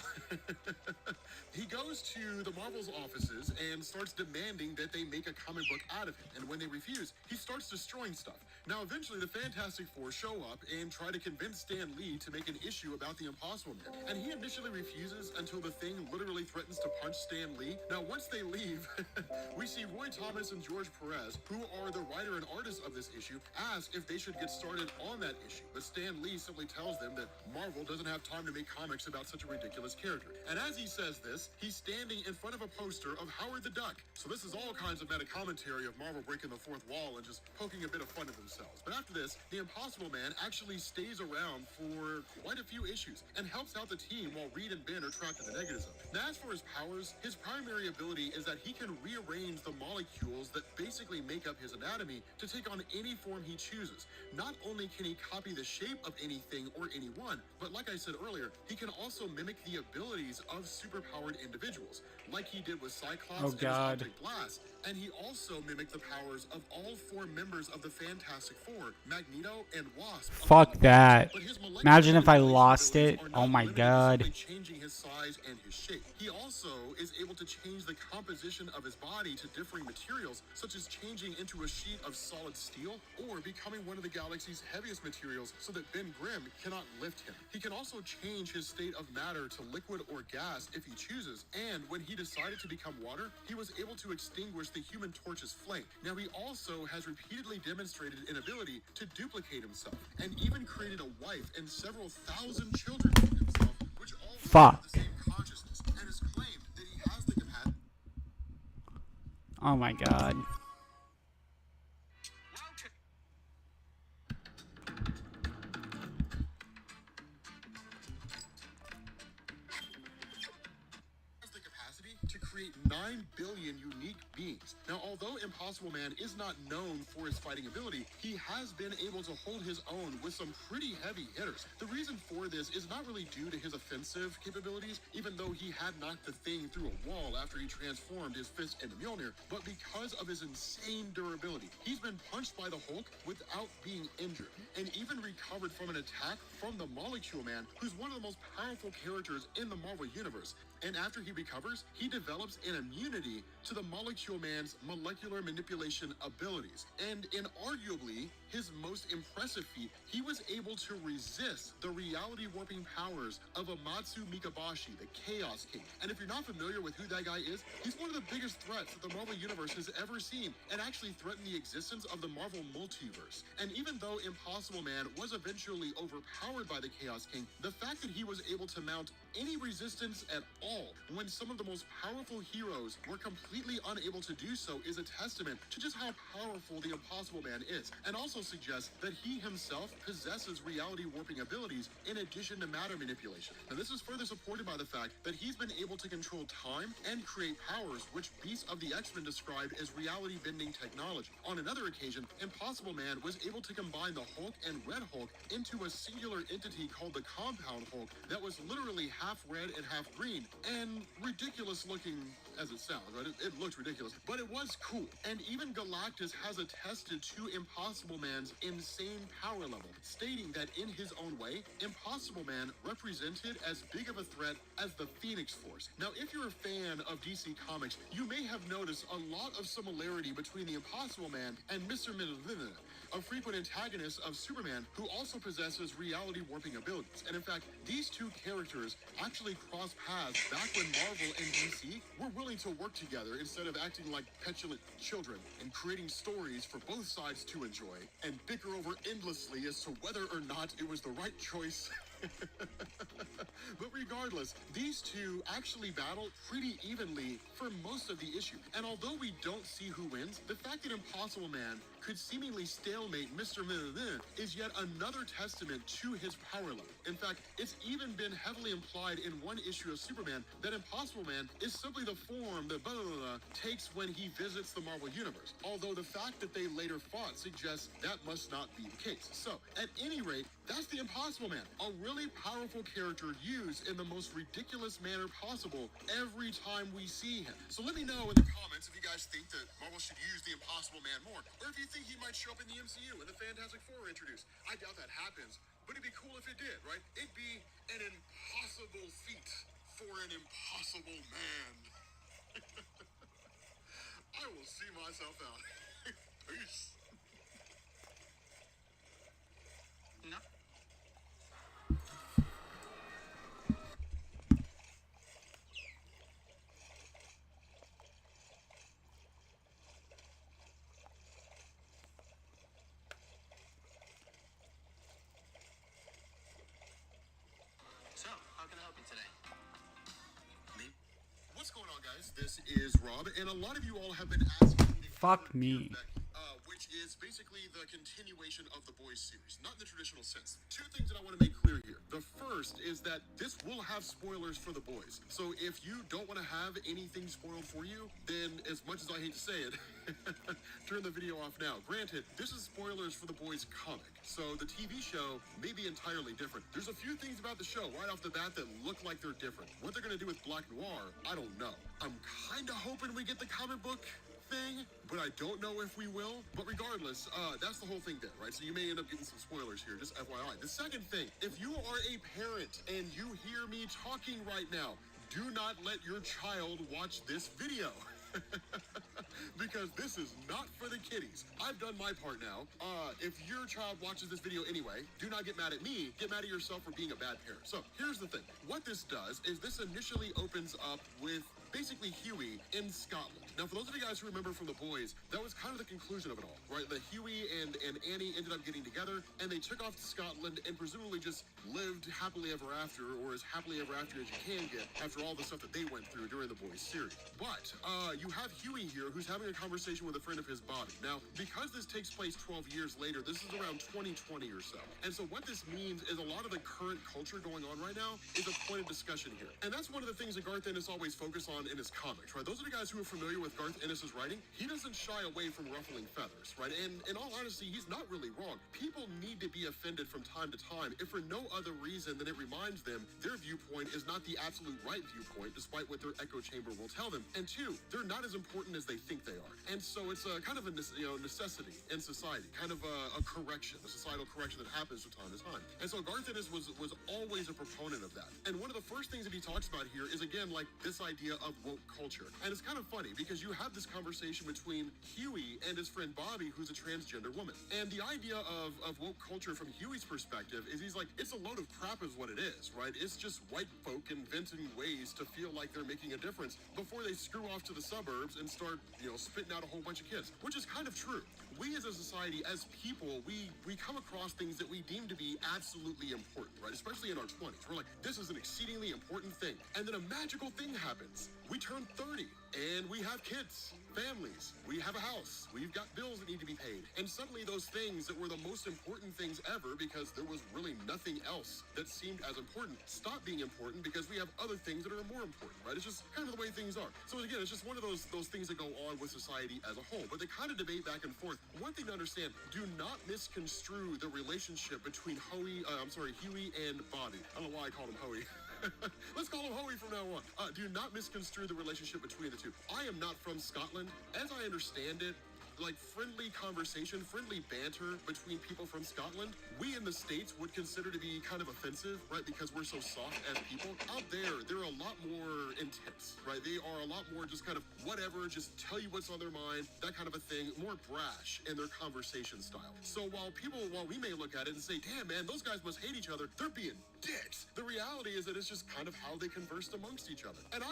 He goes to the Marvel's offices and starts demanding that they make a comic book out of him. And when they refuse, he starts destroying stuff. Now, eventually, the Fantastic Four show up and try to convince Stan Lee to make an issue about the Impossible Man. And he initially refuses until the Thing literally threatens to punch Stan Lee. Now, once they leave, we see Roy Thomas and George Perez, who are the writer and artist of this issue, ask if they should get started on that issue. But Stan Lee simply tells them that Marvel doesn't have time to make comics about such a ridiculous character. And as he says this, he's standing in front of a poster of Howard the Duck. So this is all kinds of meta commentary of Marvel breaking the fourth wall and just poking a bit of fun at themselves. But after this, the Impossible Man actually stays around for quite a few issues and helps out the team while Reed and Ben are trapped in the negative zone. Now, as for his powers, his primary ability is that he can rearrange the molecules that basically make up his anatomy to take on any form he chooses. Not only can he copy the shape of anything or anyone, but like I said earlier, he can also mimic the abilities of superpowered individuals, like he did with Cyclops and his optic blast. And he also mimicked the powers of all four members of the Fantastic Four, Magneto and Wasp. Fuck that. Imagine if I lost it. Oh my god. Changing his size and his shape. He also is able to change the composition of his body to differing materials, such as changing into a sheet of solid steel or becoming one of the galaxy's heaviest materials so that Ben Grimm cannot lift him. He can also change his state of matter to liquid or gas if he chooses, and when he decided to become water, he was able to extinguish the Human Torch's flame. Now, he also has repeatedly demonstrated an ability to duplicate himself, and even created a wife and several thousand children for himself, which all have the same consciousness, and has claimed that he has the capacity. Oh my god. To create 9 billion unique beings. Now, although Impossible Man is not known for his fighting ability, he has been able to hold his own with some pretty heavy hitters. The reason for this is not really due to his offensive capabilities, even though he had knocked the Thing through a wall after he transformed his fist into Mjolnir, but because of his insane durability. He's been punched by the Hulk without being injured, and even recovered from an attack from the Molecule Man, who's one of the most powerful characters in the Marvel Universe. And after he recovers, he develops an immunity to the Molecule Man's molecular manipulation abilities. And in arguably his most impressive feat, he was able to resist the reality warping powers of Amatsu Mikabashi, the Chaos King. And if you're not familiar with who that guy is, he's one of the biggest threats that the Marvel Universe has ever seen, and actually threatened the existence of the Marvel multiverse. And even though Impossible Man was eventually overpowered by the Chaos King, the fact that he was able to mount any resistance at all when some of the most powerful heroes were completely unable to do so is a testament to just how powerful the Impossible Man is, and also suggests that he himself possesses reality warping abilities in addition to matter manipulation. And this is further supported by the fact that he's been able to control time and create powers which Beasts of the X-Men described as reality bending technology. On another occasion, Impossible Man was able to combine the Hulk and Red Hulk into a singular entity called the Compound Hulk that was literally half red and half green, and ridiculous looking as it sounds, right? It looked ridiculous, but it was cool. And even Galactus has attested to Impossible Man's insane power level, stating that in his own way, Impossible Man represented as big of a threat as the Phoenix Force. Now, if you're a fan of DC Comics, you may have noticed a lot of similarity between the Impossible Man and Mr. Millevive, a frequent antagonist of Superman who also possesses reality warping abilities. And in fact, these two characters actually crossed paths back when Marvel and DC were willing to work together instead of acting like petulant children and creating stories for both sides to enjoy and bicker over endlessly as to whether or not it was the right choice. But regardless, these two actually battle pretty evenly for most of the issue. And although we don't see who wins, the fact that Impossible Man could seemingly stalemate Mr. Millevive is yet another testament to his power level. In fact, it's even been heavily implied in one issue of Superman that Impossible Man is simply the form that takes when he visits the Marvel Universe, although the fact that they later fought suggests that must not be the case. So, at any rate, that's the Impossible Man, a really powerful character used in the most ridiculous manner possible every time we see him. So let me know in the comments if you guys think that Marvel should use the Impossible Man more, or if you think he might show up in the MCU and the Fantastic Four are introduced. I doubt that happens, but it'd be cool if it did, right? It'd be an impossible feat for an impossible man. I will see myself out. Peace. No. So, how can I help you today? Me? What's going on, guys? This is Rob, and a lot of you all have been asking me to Fuck cover me. which is basically the continuation of the Boys series, not in the traditional sense. Two things that I want to make clear here. The first is that this will have spoilers for the Boys. So if you don't want to have anything spoiled for you, then as much as I hate to say it, turn the video off now. Granted, this is spoilers for the Boys comic, so the TV show may be entirely different. There's a few things about the show right off the bat that look like they're different. What they're going to do with Black Noir, I don't know. I'm kind of hoping we get the comic book thing, but I don't know if we will. But regardless, that's the whole thing there, right? So you may end up getting some spoilers here, just FYI. The second thing, if you are a parent and you hear me talking right now, do not let your child watch this video. Because this is not for the kiddies. I've done my part now. If your child watches this video anyway, do not get mad at me. Get mad at yourself for being a bad parent. So here's the thing. What this does is this initially opens up with basically Huey in Scotland. Now, for those of you guys who remember from The Boys, that was kind of the conclusion of it all, right? That Huey and Annie ended up getting together, and they took off to Scotland and presumably just lived happily ever after, or as happily ever after as you can get after all the stuff that they went through during The Boys series. But you have Huey here who's having a conversation with a friend of his, Bobby. Now, because this takes place 12 years later, this is around 2020 or so. And so what this means is a lot of the current culture going on right now is a point of discussion here. And that's one of the things that Garth Ennis always focused on in his comics, right? Those are the guys who are familiar with Garth Ennis's writing. He doesn't shy away from ruffling feathers, right? And in all honesty, he's not really wrong. People need to be offended from time to time, if for no other reason than it reminds them their viewpoint is not the absolute right viewpoint, despite what their echo chamber will tell them. And two, they're not as important as they think they are. And so it's a kind of a necessity in society, kind of a correction, a societal correction that happens from time to time. And so Garth Ennis was always a proponent of that. And one of the first things that he talks about here is, again, like this idea of woke culture. And it's kind of funny because you have this conversation between Huey and his friend Bobby, who's a transgender woman. And the idea of woke culture from Huey's perspective is he's like, it's a load of crap is what it is, right? It's just white folk inventing ways to feel like they're making a difference before they screw off to the suburbs and start, spitting out a whole bunch of kids, which is kind of true. We as a society, as people, we come across things that we deem to be absolutely important, right? Especially in our 20s. We're like, this is an exceedingly important thing. And then a magical thing happens. We turn 30 and we have kids, families, we have a house, we've got bills that need to be paid. And suddenly those things that were the most important things ever, because there was really nothing else that seemed as important, stop being important because we have other things that are more important, right? It's just kind of the way things are. So again, it's just one of those things that go on with society as a whole. But they kind of debate back and forth. One thing to understand, do not misconstrue the relationship between Huey and Bobby. I don't know why I called him Huey. Let's call him Hoey from now on. Do not misconstrue the relationship between the two. I am not from Scotland. As I understand it, like friendly conversation, friendly banter between people from Scotland, we in the States would consider to be kind of offensive, right? Because we're so soft as people. Out there, they're a lot more intense, right? They are a lot more just kind of whatever, just tell you what's on their mind, that kind of a thing, more brash in their conversation style. So while we may look at it and say, damn man, those guys must hate each other, they're being dicks. The reality is that it's just kind of how they conversed amongst each other. And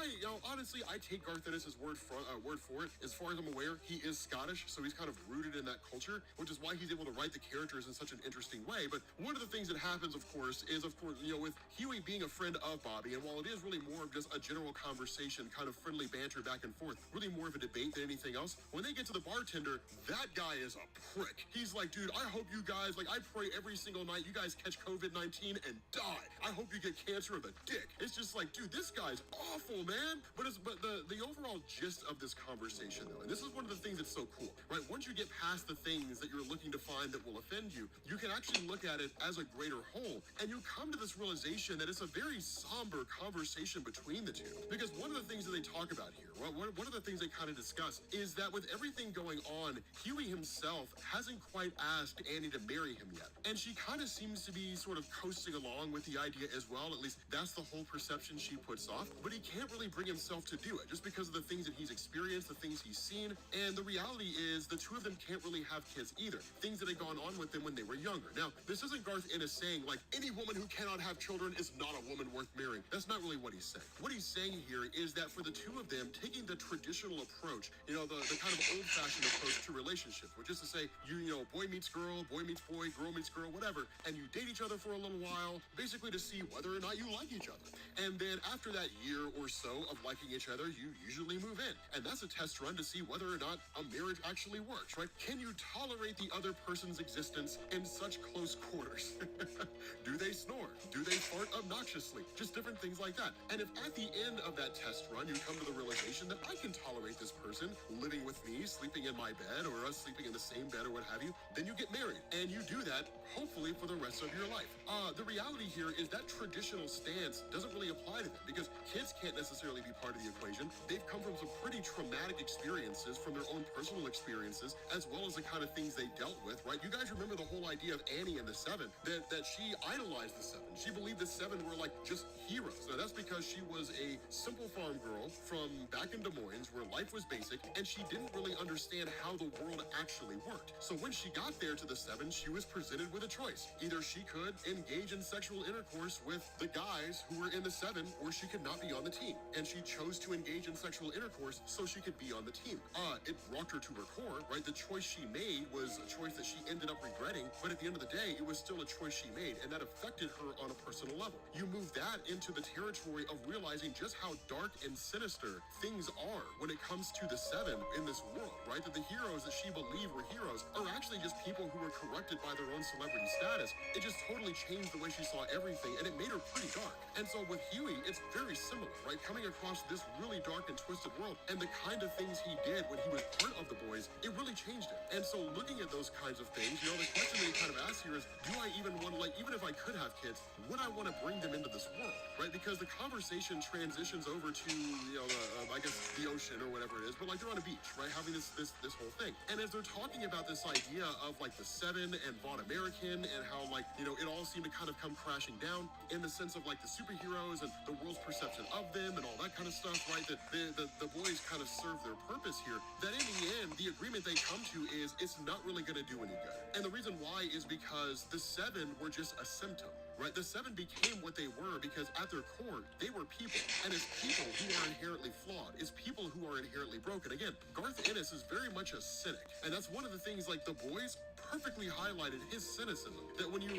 honestly, I take Garth Ennis' word for it. As far as I'm aware, he is Scottish. so he's kind of rooted in that culture, which is why he's able to write the characters in such an interesting way. But one of the things that happens, of course, with Huey being a friend of Bobby, and while it is really more of just a general conversation, kind of friendly banter back and forth, really more of a debate than anything else, when they get to the bartender, that guy is a prick. He's like, dude, I hope you guys, I pray every single night you guys catch COVID-19 and die. I hope you get cancer of the dick. It's just like, dude, this guy's awful, man. But the overall gist of this conversation, though, and this is one of the things that's so cool, right? Once you get past the things that you're looking to find that will offend you, you can actually look at it as a greater whole, and you come to this realization that it's a very somber conversation between the two. Because one of the things that they talk about here, one of the things they kind of discuss, is that with everything going on, Huey himself hasn't quite asked Annie to marry him yet. And she kind of seems to be sort of coasting along with the idea as well. At least that's the whole perception she puts off. But he can't really bring himself to do it, just because of the things that he's experienced, the things he's seen. And the reality is the two of them can't really have kids either. Things that had gone on with them when they were younger. Now, this isn't Garth Ennis saying, like, any woman who cannot have children is not a woman worth marrying. That's not really what he's saying. What he's saying here is that for the two of them, taking the traditional approach, the kind of old-fashioned approach to relationships, which is to say, boy meets girl, boy meets boy, girl meets girl, whatever, and you date each other for a little while, basically to see whether or not you like each other. And then after that year or so of liking each other, you usually move in. And that's a test run to see whether or not a marriage actually works, right? Can you tolerate the other person's existence in such close quarters? Do they snore? Do they fart obnoxiously? Just different things like that. And if at the end of that test run, you come to the realization that I can tolerate this person living with me, sleeping in my bed, or us sleeping in the same bed, or what have you, then you get married. And you do that, hopefully, for the rest of your life. The reality here is that traditional stance doesn't really apply to them, because kids can't necessarily be part of the equation. They've come from some pretty traumatic experiences from their own personal experiences, as well as the kind of things they dealt with, right? You guys remember the whole idea of Annie and the Seven, that she idolized the Seven. She believed the Seven were like just heroes. Now, that's because she was a simple farm girl from back in Des Moines where life was basic, and she didn't really understand how the world actually worked. So when she got there to the Seven, she was presented with a choice. Either she could engage in sexual intercourse with the guys who were in the Seven, or she could not be on the team. And she chose to engage in sexual intercourse so she could be on the team. It rocked her to her core, right? The choice she made was a choice that she ended up regretting, but at the end of the day, it was still a choice she made, and that affected her on a personal level. You move that into the territory of realizing just how dark and sinister things are when it comes to the Seven in this world, right? That the heroes that she believed were heroes are actually just people who were corrupted by their own celebrity status. It just totally changed the way she saw everything, and it made her pretty dark. And so with Huey, it's very similar, right? Coming across this really dark and twisted world, and the kind of things he did when he was part of the boys, it really changed him. And so looking at those kinds of things, the question that he kind of asks here is, do I even want to, even if I could have kids, would I want to bring them into this world, right? Because the conversation transitions over to, I guess the ocean or whatever it is, but they're on a beach, right? Having this whole thing. And as they're talking about this idea of the Seven and Vaughn American and how it all seemed to kind of come crashing down in the sense of the superheroes and the world's perception of them and all that kind of stuff, right? That the boys kind of serve their purpose here. That in the end, the agreement they come to is it's not really going to do any good. And the reason why is because the Seven were just a symptom. Right? The Seven became what they were because at their core, they were people. And it's people who are inherently flawed. It's people who are inherently broken. Again, Garth Ennis is very much a cynic. And that's one of the things the boys perfectly highlighted his cynicism. That when he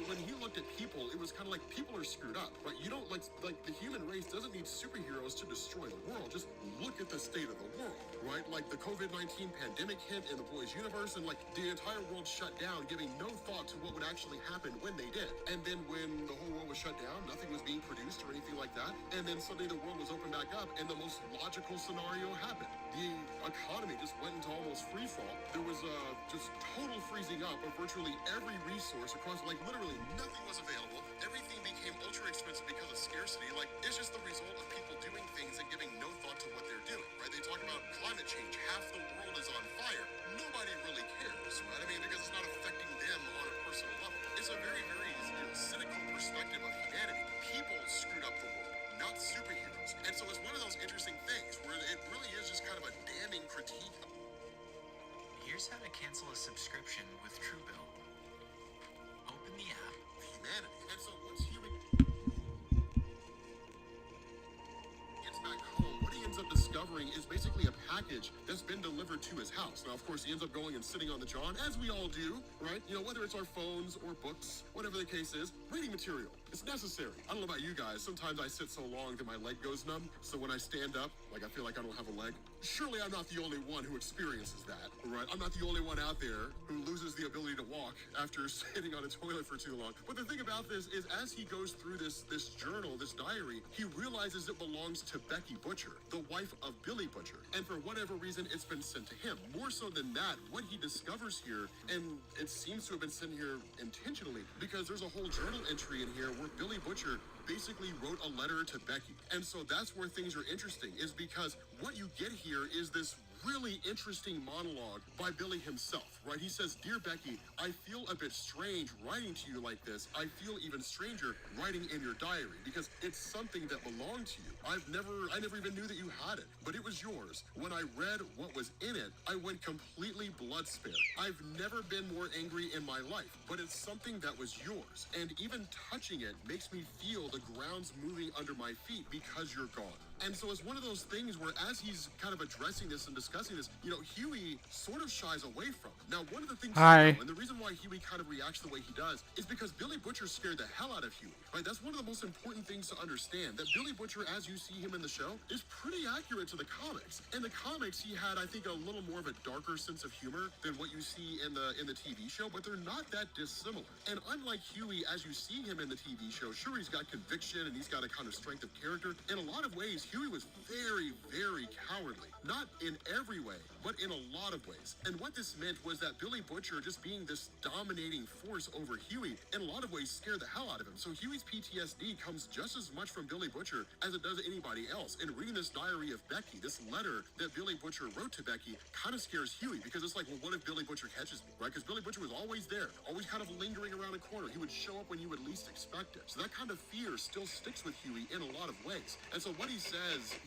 looked at people, it was kind of people are screwed up, right? You don't the human race doesn't need superheroes to destroy the world. Just look at the state of the world, right? The COVID-19 pandemic hit in the boys' universe, and the entire world shut down, giving no thought to what would actually happen when they did. And then when the whole world was shut down, nothing was being produced or anything like that. And then suddenly the world was opened back up, and the most logical scenario happened. The economy just went into almost free fall. There was just total freezing up of virtually every resource across, literally nothing was available. Everything became ultra expensive because of scarcity. It's just the result of people doing things and giving no thought to what they're doing, right? They talk about climate change. Half the world is on fire. Nobody really cares, right? I mean, because it's not affecting them on a personal level. It's a very, very cynical perspective of humanity. People screwed up the world, not superheroes. And so it's one of those interesting things where it really is just kind of a damning critique. Here's how to cancel a subscription with Truebill. Open the app. Humanity. And so once Huey package that's been delivered to his house. Now, of course, he ends up going and sitting on the john, as we all do, right? You know, whether it's our phones or books, whatever the case is, reading material. It's necessary. I don't know about you guys. Sometimes I sit so long that my leg goes numb. So when I stand up, like I feel like I don't have a leg. Surely I'm not the only one who experiences that, right? I'm not the only one out there who loses the ability to walk after sitting on a toilet for too long. But the thing about this is, as he goes through this journal, this diary, he realizes it belongs to Becky Butcher, the wife of Billy Butcher. And for whatever reason, it's been sent to him. More so than that, what he discovers here, and it seems to have been sent here intentionally, because there's a whole journal entry in here where Billy Butcher basically wrote a letter to Becky. And so that's where things are interesting, is because what you get here is this really interesting monologue by Billy himself, right? He says, "Dear Becky, I feel a bit strange writing to you like this. I feel even stranger writing in your diary because it's something that belonged to you. I never even knew that you had it, but it was yours. When I read what was in it, I went completely blood spared. I've never been more angry in my life, but it's something that was yours. And even touching it makes me feel the ground's moving under my feet because you're gone." And so it's one of those things where, as he's kind of addressing this and discussing this, you know, Huey sort of shies away from it. Now, one of the things, Hi. and the reason why Huey kind of reacts the way he does is because Billy Butcher scared the hell out of Huey, right? That's one of the most important things to understand, that Billy Butcher, as you see him in the show, is pretty accurate to the comics. In the comics, he had, I think, a little more of a darker sense of humor than what you see in the TV show, but they're not that dissimilar. And unlike Huey, as you see him in the TV show, sure, he's got conviction and he's got a kind of strength of character. In a lot of ways, Huey was very, very cowardly. Not in every way, but in a lot of ways. And what this meant was that Billy Butcher, just being this dominating force over Huey, in a lot of ways scared the hell out of him. So Huey's PTSD comes just as much from Billy Butcher as it does anybody else. And reading this diary of Becky, this letter that Billy Butcher wrote to Becky, kind of scares Huey, because it's like, well, what if Billy Butcher catches me, right? Because Billy Butcher was always there, always kind of lingering around a corner. He would show up when you would least expect it. So that kind of fear still sticks with Huey in a lot of ways. And so what he says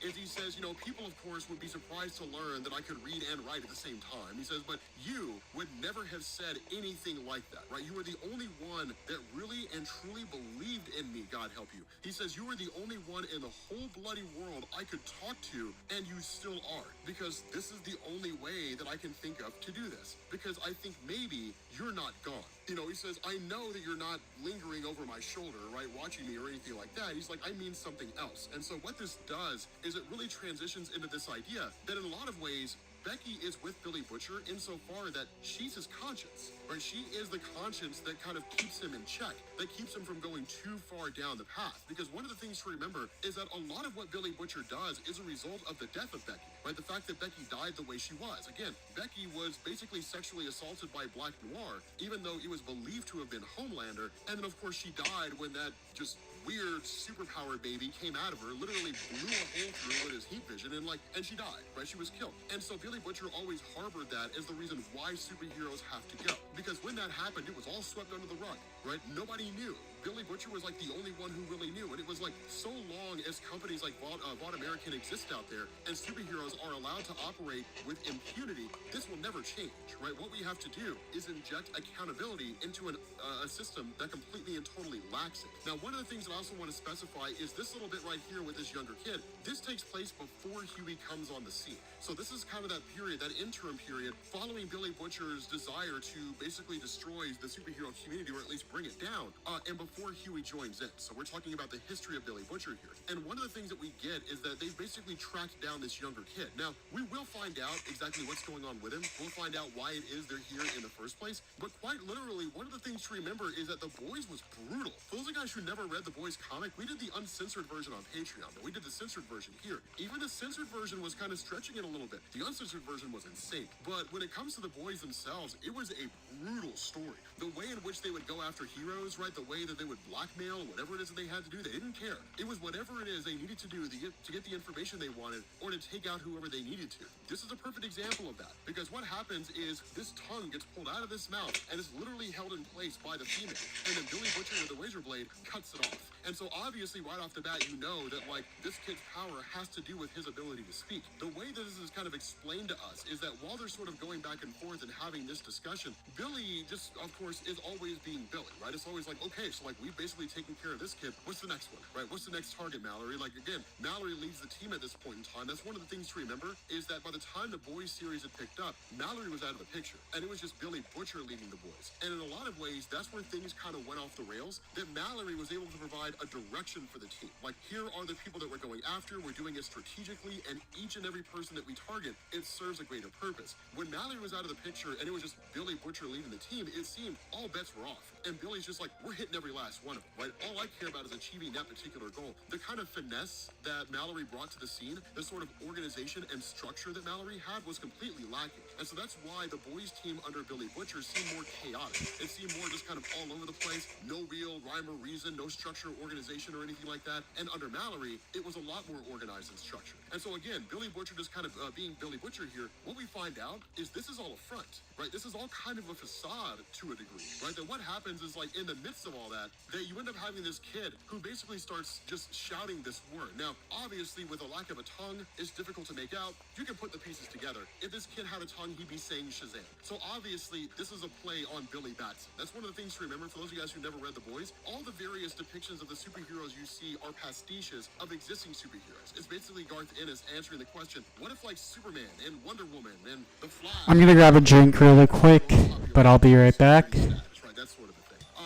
is, he says, you know, people, of course, would be surprised to learn that I could read and write at the same time. He says, but you would never have said anything like that, right? You were the only one that really and truly believed in me, God help you. He says, you were the only one in the whole bloody world I could talk to, and you still are, because this is the only way that I can think of to do this, because I think maybe you're not gone. You know, he says, I know that you're not lingering over my shoulder, right, watching me or anything like that. He's like, I mean something else. And so what this does is it really transitions into this idea that in a lot of ways, Becky is with Billy Butcher insofar that she's his conscience, right? She is the conscience that kind of keeps him in check, that keeps him from going too far down the path. Because one of the things to remember is that a lot of what Billy Butcher does is a result of the death of Becky, right? The fact that Becky died the way she was. Again, Becky was basically sexually assaulted by Black Noir, even though it was believed to have been Homelander. And then, of course, she died when that just weird superpower baby came out of her, literally blew a hole through with his heat vision, and she died, right? She was killed. And so Billy Butcher always harbored that as the reason why superheroes have to go. Because when that happened, it was all swept under the rug, right? Nobody knew. Billy Butcher was like the only one who really knew. And it was like, so long as companies like Vought American exist out there and superheroes are allowed to operate with impunity, this will never change, right? What we have to do is inject accountability into a system that completely and totally lacks it. Now, one of the things that I also want to specify is this little bit right here with this younger kid. This takes place before Huey comes on the scene. So this is kind of that period, that interim period, following Billy Butcher's desire to basically destroy the superhero community, or at least bring it down, and before Huey joins in. So we're talking about the history of Billy Butcher here. And one of the things that we get is that they basically tracked down this younger kid. Now, we will find out exactly what's going on with him. We'll find out why it is they're here in the first place. But quite literally, one of the things to remember is that The Boys was brutal. For those of you guys who never read The Boys comic, we did the uncensored version on Patreon, but we did the censored version here. Even the censored version was kind of stretching it a little bit. The uncensored version was insane. But when it comes to The Boys themselves, it was a brutal story. The way in which they would go after heroes, right? The way that they would blackmail, whatever it is that they had to do, they didn't care. It was whatever it is they needed to do to get the information they wanted, or to take out whoever they needed to. This is a perfect example of that, because what happens is this tongue gets pulled out of this mouth and is literally held in place by the female, and then Billy Butcher with the razor blade cuts it off. And so obviously right off the bat, you know that like this kid's power has to do with his ability to speak. The way that this is kind of explained to us is that while they're sort of going back and forth and having this discussion, Billy just, of course, is always being Billy, right? It's always like, okay, so like, we've basically taken care of this kid. What's the next one, right? What's the next target, Mallory? Like, again, Mallory leads the team at this point in time. That's one of the things to remember, is that by the time the boys series had picked up, Mallory was out of the picture, and it was just Billy Butcher leading the boys. And in a lot of ways, that's where things kind of went off the rails, that Mallory was able to provide a direction for the team. Like, here are the people that we're going after, we're doing it strategically, and each and every person that we target, it serves a greater purpose. When Mallory was out of the picture, and it was just Billy Butcher leading the team, it seemed all bets were off. And Billy's just like, we're hitting every last one of them, right? All I care about is achieving that particular goal. The kind of finesse that Mallory brought to the scene, the sort of organization and structure that Mallory had, was completely lacking. And so that's why the boys team under Billy Butcher seemed more chaotic. It seemed more just kind of all over the place, no real rhyme or reason, no structure, organization, or anything like that. And under Mallory, it was a lot more organized and structured. And so again, Billy Butcher just kind of being Billy Butcher here, what we find out is this is all a front, right? This is all kind of a facade to a degree, right? That what happens is, like, in the midst of all that you end up having this kid who basically starts just shouting this word. Now, obviously, with a lack of a tongue, it's difficult to make out. You can put the pieces together. If this kid had a tongue, he'd be saying Shazam. So obviously, this is a play on Billy Batson. That's one of the things to remember for those of you guys who never read The Boys. All the various depictions of the superheroes you see are pastiches of existing superheroes. It's basically Garth Ennis answering the question, what if, like, Superman and Wonder Woman and The Flash... I'm gonna grab a drink really quick, but I'll be right back. Right, that sort of a thing.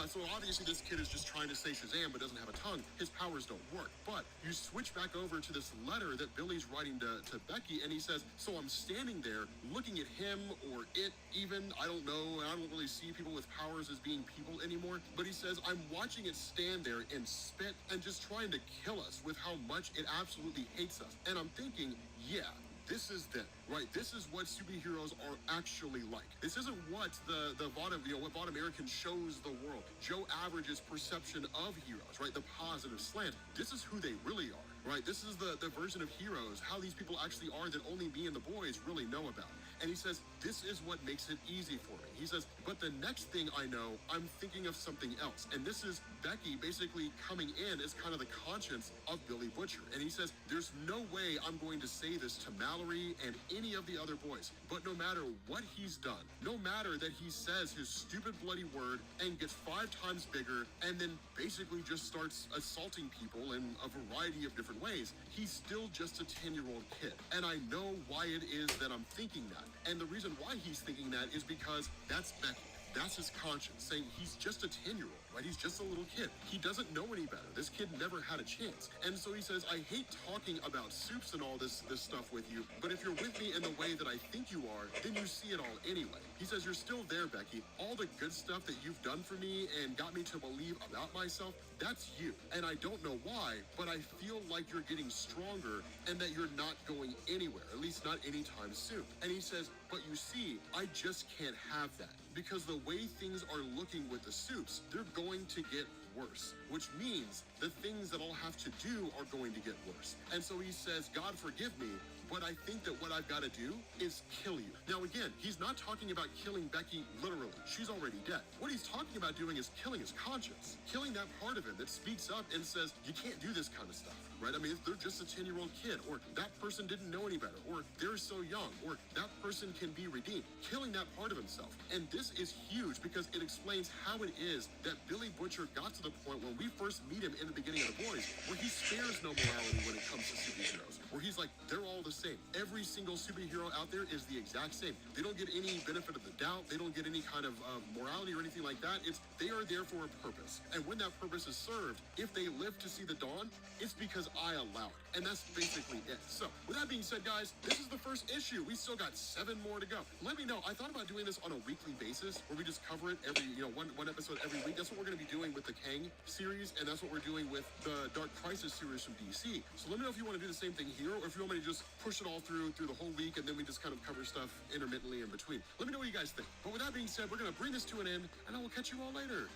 So obviously this kid is just trying to say Shazam but doesn't have a tongue. His powers don't work. But you switch back over to this letter that Billy's writing to Becky, and he says, so I'm standing there looking at him or it even, I don't know, I don't really see people with powers as being people anymore, but he says, I'm watching it stand there and spit and just trying to kill us with how much it absolutely hates us. And I'm thinking, yeah, this is them, right? This is what superheroes are actually like. This isn't what the bottom, what Bottom American shows the world. Joe Average's perception of heroes, right? The positive slant. This is who they really are, right? This is the version of heroes, how these people actually are that only me and the boys really know about. And he says, this is what makes it easy for me. He says, but the next thing I know, I'm thinking of something else. And this is Becky basically coming in as kind of the conscience of Billy Butcher. And he says, there's no way I'm going to say this to Mallory and any of the other boys. But no matter what he's done, no matter that he says his stupid bloody word and gets 5 times bigger and then basically just starts assaulting people in a variety of different ways, he's still just a 10-year-old kid. And I know why it is that I'm thinking that. And the reason why he's thinking that is because that's Becky. That's his conscience, saying he's just a 10-year-old, right? He's just a little kid. He doesn't know any better. This kid never had a chance. And so he says, I hate talking about soups and all this stuff with you, but if you're with me in the way that I think you are, then you see it all anyway. He says, you're still there, Becky. All the good stuff that you've done for me and got me to believe about myself, that's you. And I don't know why, but I feel like you're getting stronger and that you're not going anywhere, at least not anytime soon. And he says, but you see, I just can't have that. Because the way things are looking with the soups, they're going to get worse, which means the things that I'll have to do are going to get worse. And so he says, God forgive me, but I think that what I've got to do is kill you. Now again, he's not talking about killing Becky literally. She's already dead. What he's talking about doing is killing his conscience, killing that part of him that speaks up and says, you can't do this kind of stuff, right? I mean, they're just a 10-year-old kid, or that person didn't know any better, or they're so young, or that person can be redeemed. Killing that part of himself. And this is huge because it explains how it is that Billy Butcher got to the point when we first meet him in the beginning of The Boys, where he spares no morality when it comes to superheroes, where he's like, they're all the same. Every single superhero out there is the exact same. They don't get any benefit of the doubt. They don't get any kind of morality or anything like that. They are there for a purpose. And when that purpose is served, if they live to see the dawn, it's because I allow it. And that's basically it. So, with that being said, guys, this is the first issue. We still got 7 more to go. Let me know. I thought about doing this on a weekly basis where we just cover it every, one episode every week. That's what we're going to be doing with the Kang series, and that's what we're doing with the Dark Crisis series from DC. So let me know if you want to do the same thing here, or if you want me to just push it all through the whole week, and then we just kind of cover stuff intermittently in between. Let me know what you guys think. But with that being said, we're going to bring this to an end, and I will catch you all later.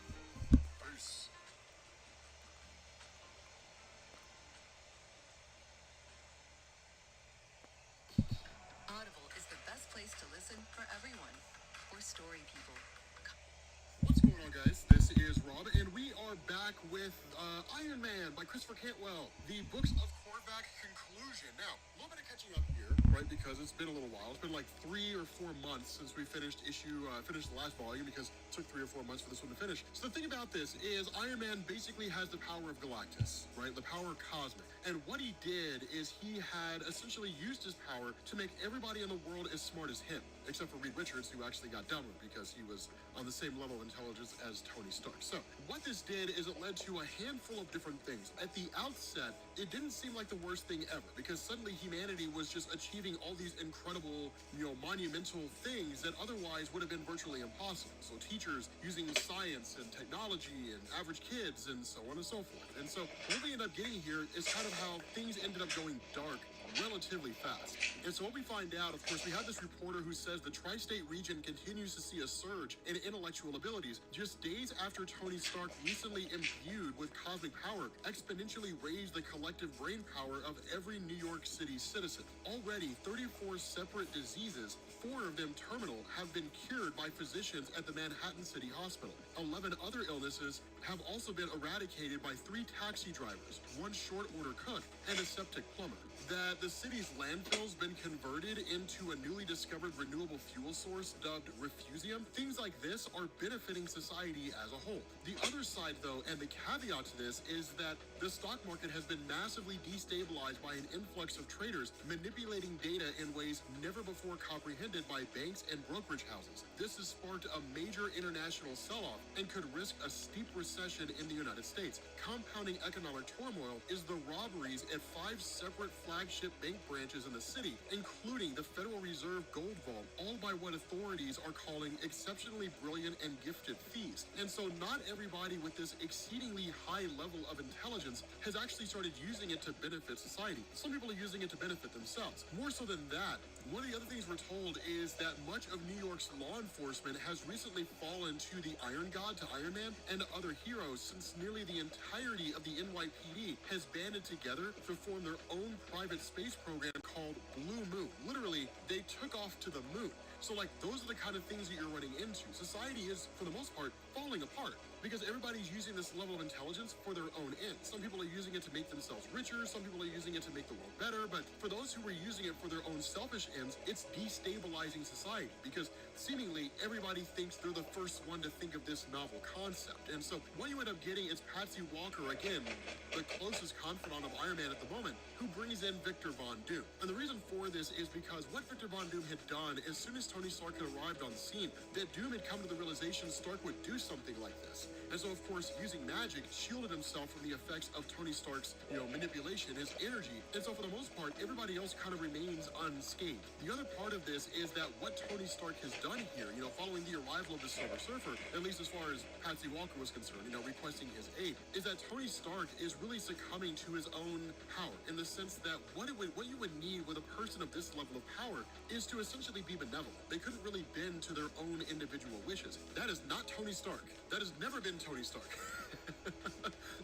Peace. Audible is the best place to listen for everyone. For story people. What's going on, guys? This is Rob, and we are back with Iron Man by Christopher Cantwell. The Books of back conclusion. Now, a little bit of catching up here, right? Because it's been a little while. It's been like 3 or 4 months since we finished the last volume, because it took 3 or 4 months for this one to finish. So the thing about this is Iron Man basically has the power of Galactus, right? The power cosmic. And what he did is he had essentially used his power to make everybody in the world as smart as him, except for Reed Richards, who actually got dumber because he was on the same level of intelligence as Tony Stark. So what this did is it led to a handful of different things. At the outset, it didn't seem like the worst thing ever, because suddenly humanity was just achieving all these incredible, monumental things that otherwise would have been virtually impossible. So teachers using science and technology and average kids and so on and so forth. And so what we end up getting here is kind of how things ended up going dark relatively fast. And so what we find out, of course, we have this reporter who says the tri-state region continues to see a surge in intellectual abilities. Just days after Tony Stark, recently imbued with cosmic power, exponentially raised the collective brain power of every New York City citizen. Already, 34 separate diseases, 4 of them terminal, have been cured by physicians at the Manhattan City Hospital. 11 other illnesses have also been eradicated by 3 taxi drivers, 1 short order cook, and a septic plumber. That the city's landfills been converted into a newly discovered renewable fuel source dubbed refusium. Things like this are benefiting society as a whole. The other side, though, and the caveat to this, is that the stock market has been massively destabilized by an influx of traders manipulating data in ways never before comprehended by banks and brokerage houses. This has sparked a major international sell-off and could risk a steep recession in the United States. Compounding economic turmoil is the robberies at 5 separate flagship bank branches in the city, including the Federal Reserve Gold Vault, all by what authorities are calling exceptionally brilliant and gifted thieves. And so not everybody with this exceedingly high level of intelligence has actually started using it to benefit society. Some people are using it to benefit themselves. More so than that, one of the other things we're told is that much of New York's law enforcement has recently fallen to the Iron God, to Iron Man, and other heroes, since nearly the entirety of the NYPD has banded together to form their own private space program called Blue Moon. Literally, they took off to the moon. So, those are the kind of things that you're running into. Society is, for the most part, falling apart because everybody's using this level of intelligence for their own ends. Some people are using it to make themselves richer. Some people are using it to make the world better. But for those who are using it for their own selfish ends, it's destabilizing society because seemingly everybody thinks they're the first one to think of this novel concept. And so what you end up getting is Patsy Walker, again, the closest confidant of Iron Man at the moment, who brings in Victor Von Doom. And the reason for this is because what Victor Von Doom had done as soon as Tony Stark had arrived on the scene, that Doom had come to the realization Stark would do something like this. And so, of course, using magic, shielded himself from the effects of Tony Stark's, manipulation, his energy. And so, for the most part, everybody else kind of remains unscathed. The other part of this is that what Tony Stark has done here, following the arrival of the Silver Surfer, at least as far as Patsy Walker was concerned, requesting his aid, is that Tony Stark is really succumbing to his own power, in the sense that what you would need with a person of this level of power is to essentially be benevolent. They couldn't really bend to their own individual wishes. That is not Tony Stark. That has never been Tony Stark.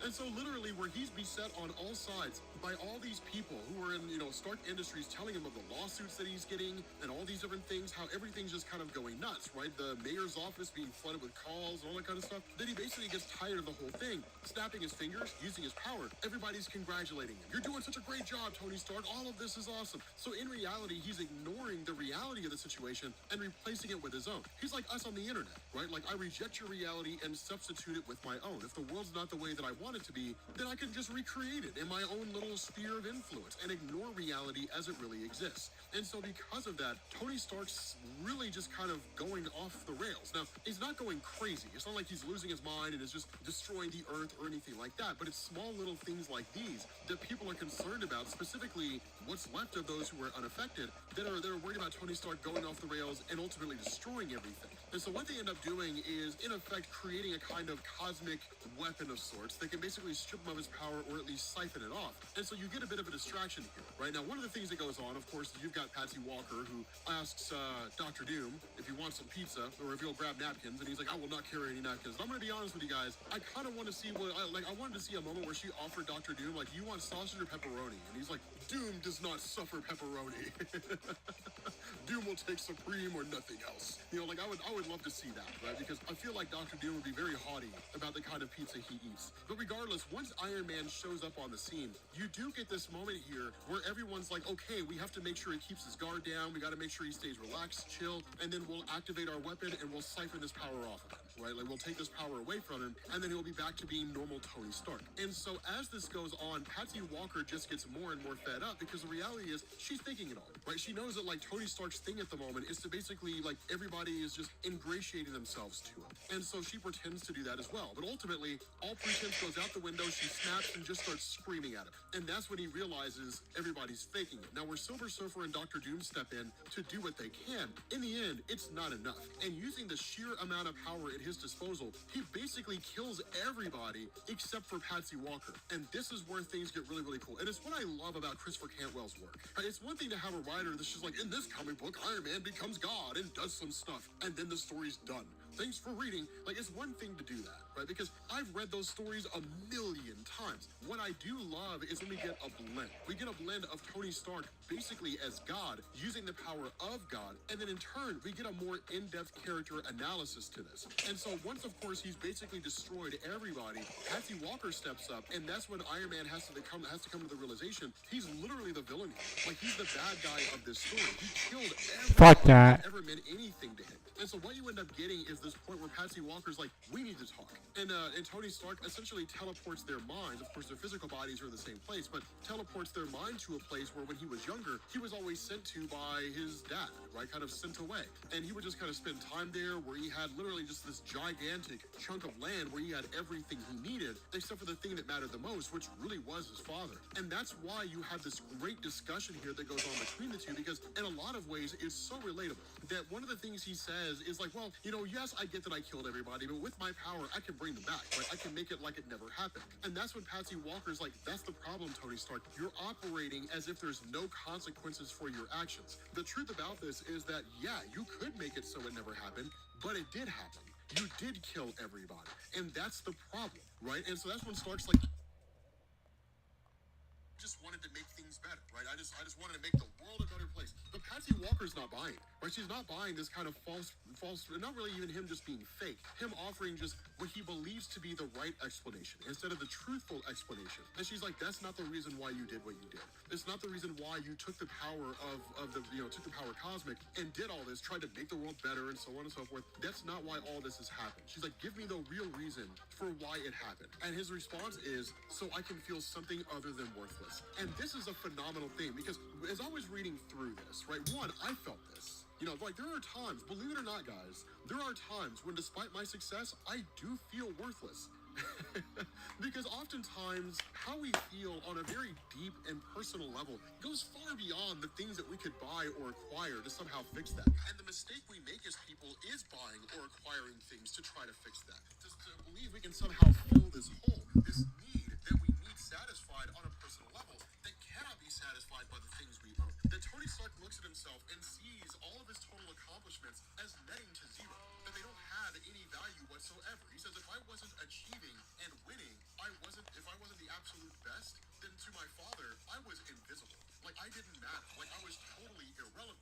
And so literally where he's beset on all sides by all these people who are in, Stark Industries telling him of the lawsuits that he's getting and all these different things, how everything's just kind of going nuts, right? The mayor's office being flooded with calls and all that kind of stuff. Then he basically gets tired of the whole thing, snapping his fingers, using his power. Everybody's congratulating him. You're doing such a great job, Tony Stark. All of this is awesome. So in reality, he's ignoring the reality of the situation and replacing it with his own. He's like us on the internet, right? Like, I reject your reality and substitute it with my own. If the world's not the way that I want it to be, then I can just recreate it in my own little sphere of influence and ignore reality as it really exists. And so because of that, Tony Stark's really just kind of going off the rails. Now, he's not going crazy. It's not like he's losing his mind and is just destroying the earth or anything like that, but it's small little things like these that people are concerned about, specifically what's left of those who are unaffected, that are worried about Tony Stark going off the rails and ultimately destroying everything. And so what they end up doing is, in effect, creating a kind of cosmic weapon of sorts that can basically strip him of his power or at least siphon it off. And so you get a bit of a distraction here, right? Now, one of the things that goes on, of course, you've got Patsy Walker, who asks Dr. Doom if he wants some pizza or if he'll grab napkins, and he's like, I will not carry any napkins. And I'm going to be honest with you guys, I kind of want to see I wanted to see a moment where she offered Dr. Doom, like, you want sausage or pepperoni? And he's like, Doom does not suffer pepperoni. Doom will take supreme or nothing else. I would love to see that, right? Because I feel like Dr. Doom would be very haughty about the kind of pizza he eats. But regardless, once Iron Man shows up on the scene, you do get this moment here where everyone's like, okay, we have to make sure he keeps his guard down, we got to make sure he stays relaxed, chill, and then we'll activate our weapon and we'll siphon this power off of him, right? Like, we'll take this power away from him, and then he'll be back to being normal Tony Stark. And so as this goes on, Patsy Walker just gets more and more fed up, because the reality is she's thinking it all, right? She knows that, like, Tony Stark's thing at the moment is to basically, like, everybody is just ingratiating themselves to him. And so she pretends to do that as well. But ultimately, all pretense goes out the window, she snaps and just starts screaming at him. And that's when he realizes everybody's faking it. Now, where Silver Surfer and Doctor Doom step in to do what they can, in the end, it's not enough. And using the sheer amount of power at his disposal, he basically kills everybody except for Patsy Walker. And this is where things get really, really cool. And it's what I love about Christopher Cantwell's work. It's one thing to have a writer that's just like, in this comic book, Iron Man becomes God and does some stuff, and then the story's done. Thanks for reading. Like, it's one thing to do that, right? Because I've read those stories a million times. What I do love is when we get a blend. We get a blend of Tony Stark basically as God, using the power of God, and then in turn, we get a more in-depth character analysis to this. And so once, of course, he's basically destroyed everybody, Patsy Walker steps up, and that's when Iron Man has to come to the realization he's literally the villain here. Like, he's the bad guy of this story. He killed Fuck everybody that. that ever meant anything to him. And so what you end up getting is this point where Patsy Walker's like, we need to talk. And Tony Stark essentially teleports their minds. Of course, their physical bodies are in the same place, but teleports their mind to a place where when he was younger, he was always sent to by his dad, right? Kind of sent away. And he would just kind of spend time there where he had literally just this gigantic chunk of land where he had everything he needed, except for the thing that mattered the most, which really was his father. And that's why you have this great discussion here that goes on between the two, because in a lot of ways, it's so relatable that one of the things he says is like, well, you know, yes, I get that I killed everybody, but with my power, I can bring them back, right? I can make it like it never happened. And that's when Patsy Walker's like, that's the problem, Tony Stark. You're operating as if there's no consequences for your actions. The truth about this is that, yeah, you could make it so it never happened, but it did happen. You did kill everybody. And that's the problem, right? And so that's when Stark's like, just wanted to make things better, right? I just wanted to make the world a better place. But Patsy Walker's not buying it, right? She's not buying this kind of false, not really even him just being fake. Him offering just what he believes to be the right explanation instead of the truthful explanation. And she's like, that's not the reason why you did what you did. It's not the reason why you took the power of the, you know, took the power cosmic and did all this, tried to make the world better and so on and so forth. That's not why all this has happened. She's like, give me the real reason for why it happened. And his response is, so I can feel something other than worthless. And this is a phenomenal thing, because as I was reading through this, right, one, I felt this. You know, like, there are times, believe it or not, guys, there are times when despite my success, I do feel worthless. Because oftentimes, how we feel on a very deep and personal level goes far beyond the things that we could buy or acquire to somehow fix that. And the mistake we make as people is buying or acquiring things to try to fix that. Just to believe we can somehow fill this hole, this need that we need satisfied on a personal level that cannot be satisfied by the things we own. That Tony Stark looks at himself and sees all of his total accomplishments as netting to zero, that they don't have any value whatsoever. He says, if I wasn't achieving and winning, if I wasn't the absolute best, then to my father, I was invisible. Like, I didn't matter. Like, I was totally irrelevant.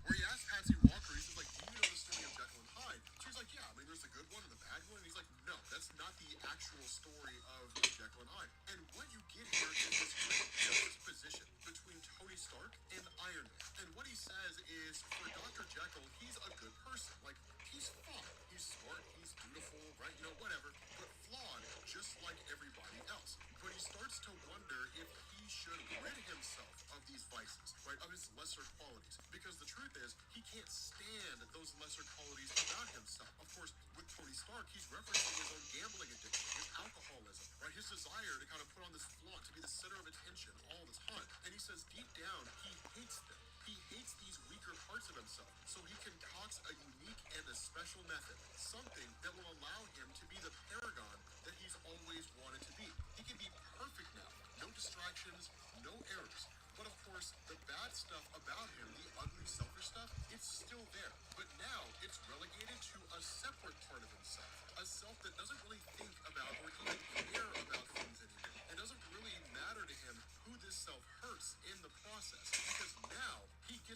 Where he asked Patsy Walker, he says, like, do you know the story of Jekyll and Hyde? She's like, yeah, I mean, there's the good one and the bad one. And he's like, no, that's not the actual story of Jekyll and Hyde. And what you get here is this great juxtaposition between Tony Stark and Iron Man. And what he says is, for Dr. Jekyll, he's a good person. Like, he's fine. He's smart. He's beautiful, right? You know, whatever. But flawed, just like everybody else. But he starts to wonder if he should rid himself of these vices, right? Of his lesser qualities. Because the truth is, he can't stand those lesser qualities about himself. Of course, with Tony Stark, he's referencing his own gambling addiction, his alcoholism, right? His desire to kind of put on this flaunt, to be the center of attention all the time. And he says deep down, he hates them. He hates these weaker parts of himself. So he concocts a unique and a special method, something that will allow him to be the paragon that he's always wanted to be. He can be perfect now. No distractions, no errors. But of course, the bad stuff about him, the ugly, selfish stuff, it's still there. But now it's relegated to a separate part of himself. A self that doesn't really think about or even care about things anymore. It doesn't really matter to him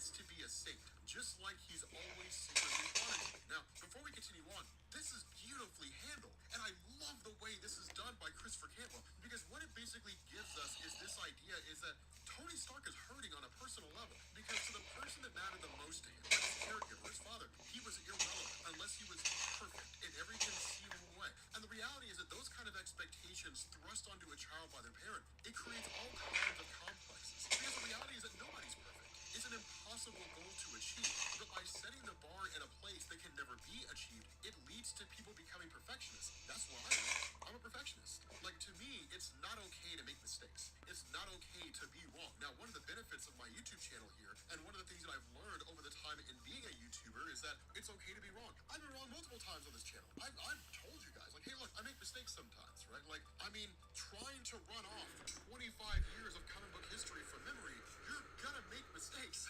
wants to be a saint, just like he's always secretly wanted to be. Now, before we continue on, this is beautifully handled, and I love the way this is done by Christopher Cantwell, because what it basically gives us is this idea is that Tony Stark is hurting on a personal level, because to the person that mattered the most to him, his caregiver, his father, he was irrelevant unless he was perfect in every conceivable way. And the reality is that those kind of expectations thrust onto a child by their parent, it creates all kinds of complexes. Because the reality is that nobody's perfect. It's an impossible goal to achieve, but by setting the bar in a place that can never be achieved, it leads to people becoming perfectionists. That's why I'm a perfectionist. Like, to me, it's not okay to make mistakes. It's not okay to be wrong. Now, one of the benefits of my YouTube channel here, and one of the things that I've learned over the time in being a YouTuber, is that it's okay to be wrong. I've been wrong multiple times on this channel. I've told you guys, like, hey, look, I make mistakes sometimes, right? Like, I mean, trying to run off 25 years of comic book history from memory, you're gonna make mistakes.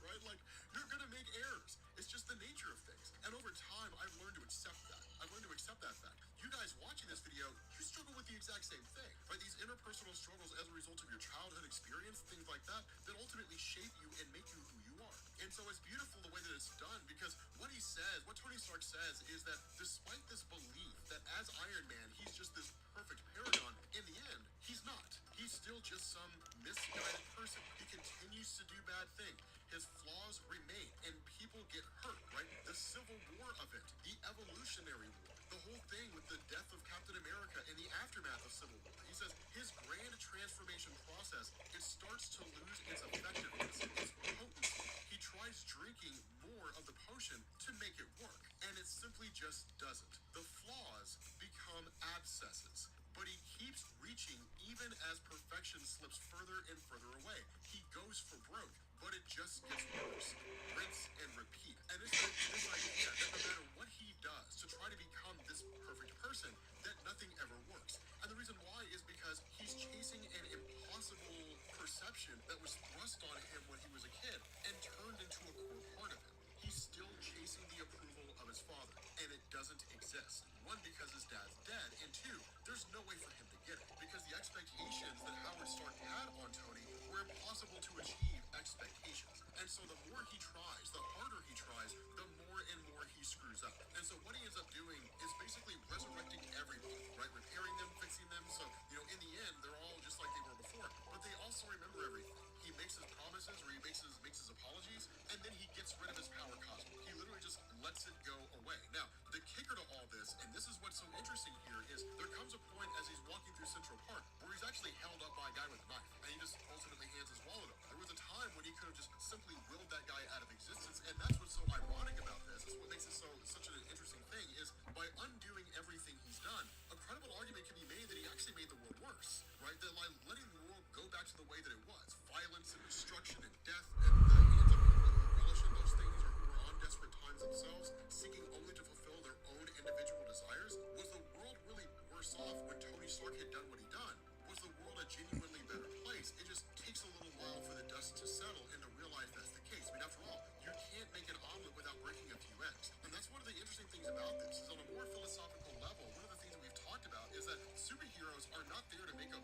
Right? Like, you're gonna make errors. It's just the nature of things. And over time, I've learned to accept that. I've learned to accept that fact. You guys watching this video, you struggle with the exact same thing, right? These interpersonal struggles as a result of your childhood experience, things like that ultimately shape you and make you who you are. And so it's beautiful the way that it's done, because what he says, what Tony Stark says, is that despite this belief that as Iron Man, he's just this perfect paragon, in the end, he's not. He's still just some misguided person. He continues to do bad things. His flaws remain, and people get hurt, right? The Civil War event, the Evolutionary War, the whole thing with the death of Captain America in the aftermath of Civil War. He says his grand transformation process, it starts to lose its effectiveness, its potency. He tries drinking more of the potion to make it work, and it simply just doesn't. The flaws become abscesses, but he keeps reaching even as perfection slips further and further away. He goes for broke, but it just gets worse. Rinse and repeat. And it's this idea that no matter what he does to try to become this perfect person, that nothing ever works. And the reason why is because he's chasing an impossible perception that was thrust on him when he was a kid and turned into a core part of him. He's still chasing the approval of his father, and it doesn't exist. One, because his dad's dead, and two, there's no way for him to get it, because the expectations that Howard Stark had on Tony were impossible to achieve expectations. And so the more he tries, the harder he tries, the more and more he screws up. And so what he ends up doing is basically resurrecting everybody, right? Repairing them, fixing them, so, in the end, they're all just like they were before, but they also remember everything. He makes his promises, or he makes his apologies, and then he gets rid of his power cosmic. He literally just lets it go away. Now, the kicker to all this, and this is what's so interesting here, is there comes a point as he's walking through Central Park where he's actually held up by a guy with a knife, and he just ultimately hands his wallet over. There was a time when he could have just simply willed that guy out of existence, and that's what's so ironic about this. It's what makes it such an interesting thing, is by undoing everything he's done, a credible argument can be made that he actually made the world worse, right? That like letting the world go back to the way that it was, violence and destruction and death, and the hands of people who relish in those things, or who are on desperate times themselves, seeking only to fulfill their own individual desires. Was the world really worse off when Tony Stark had done what he done? Was the world a genuinely better place? It just takes a little while for the dust to settle and to realize that's the case. I mean, after all, you can't make an omelet without breaking a few eggs. And that's one of the interesting things about this, is on a more philosophical level, one of the things that we've talked about is that superheroes are not there to make the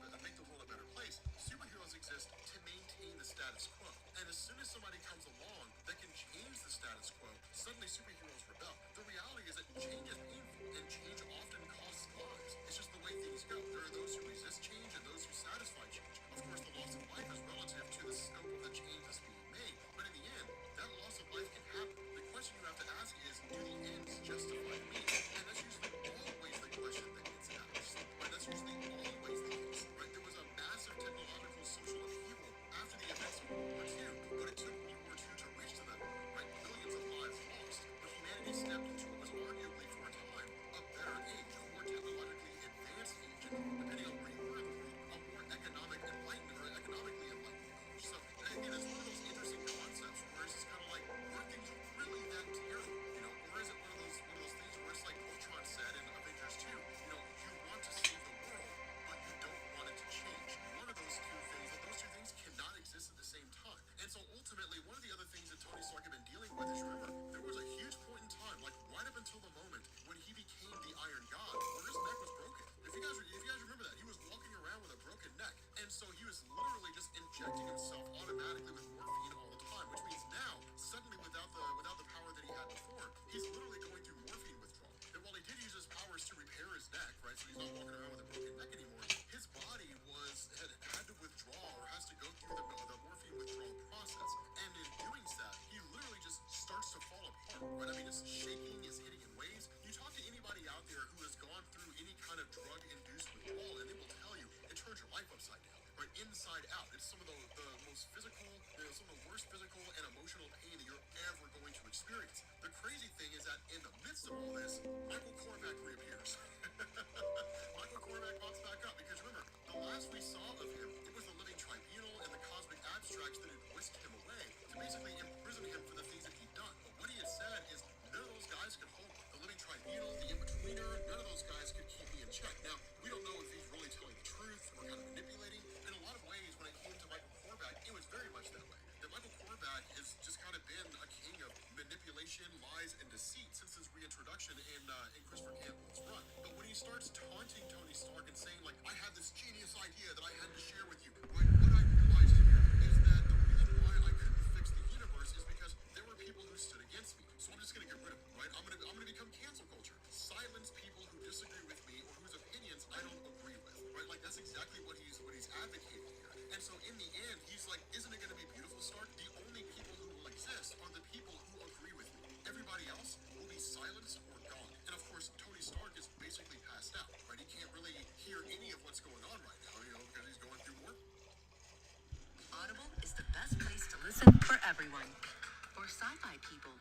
world a better place. Superheroes exist to maintain the status quo. And as soon as somebody comes along that can change the status quo, suddenly superheroes rebel. The reality is that change is painful, and change often costs lives. It's just the way things go. There are those who resist change and those who satisfy change. Of course, the loss of life is relative to the scope of the change that's being made, but in the end, that loss of life can happen. The question you have to ask is, do the ends justify the means? And that's usually always the question that gets asked. Right? That's usually always the case. Right? There was a massive technological social upheaval after the events of World War II, but it took World War II to reach to that point. Right? Millions of lives lost, but humanity stepped into what was arguably, for a time, a better age, a more technologically advanced age, and depending on where you were in the world, a more economically enlightened age. So, again, it's one of those interesting concepts where it's just kind of like, were things really that terrible? Or is it one of those things where it's like Ultron said in Avengers 2, you want to save the world, but you don't want it to change. One of those two things cannot exist at the same time. And so ultimately, one of the other things that Tony Stark had been dealing with is, remember, there was a huge point in time, like right up until the moment when he became the Iron God, where his neck was broken. If you guys remember that, he was walking around with a broken neck, and so he was literally just injecting himself automatically with morphine experience. The crazy thing is that in the midst of all this, Michael Korvac reappears. Michael Korvac pops back up because remember, the last we saw of him, it was the Living Tribunal and the cosmic abstracts that had whisked him away to basically imprison him for the things that he'd done. But what he had said is none of those guys could hold me. The Living Tribunal, the In-Betweener, none of those guys could keep me in check. Now, we don't know if he's really telling the truth or kind of manipulating. In a lot of ways, when it came to Michael Korvac, it was very much that way. That Michael Korvac has just kind of been a king of manipulation, lies, and deceit since his reintroduction in Christopher Campbell's run. But when he starts taunting Tony Stark and saying, like, I had this genius idea that I had to share with you, right, what I realized here is that the reason why I couldn't fix the universe is because there were people who stood against me. So I'm just gonna get rid of them, right? I'm gonna become cancel culture. Silence people who disagree with me or whose opinions I don't agree with, right? Like that's exactly what he's advocating here. And so in the end, he's like, isn't it gonna be beautiful, Stark? The only people who will exist are the people who agree with me. Everybody else will be silenced or gone. And of course, Tony Stark is basically passed out, right? He can't really hear any of what's going on right now, because he's going through more. Audible is the best place to listen for everyone. For sci-fi people,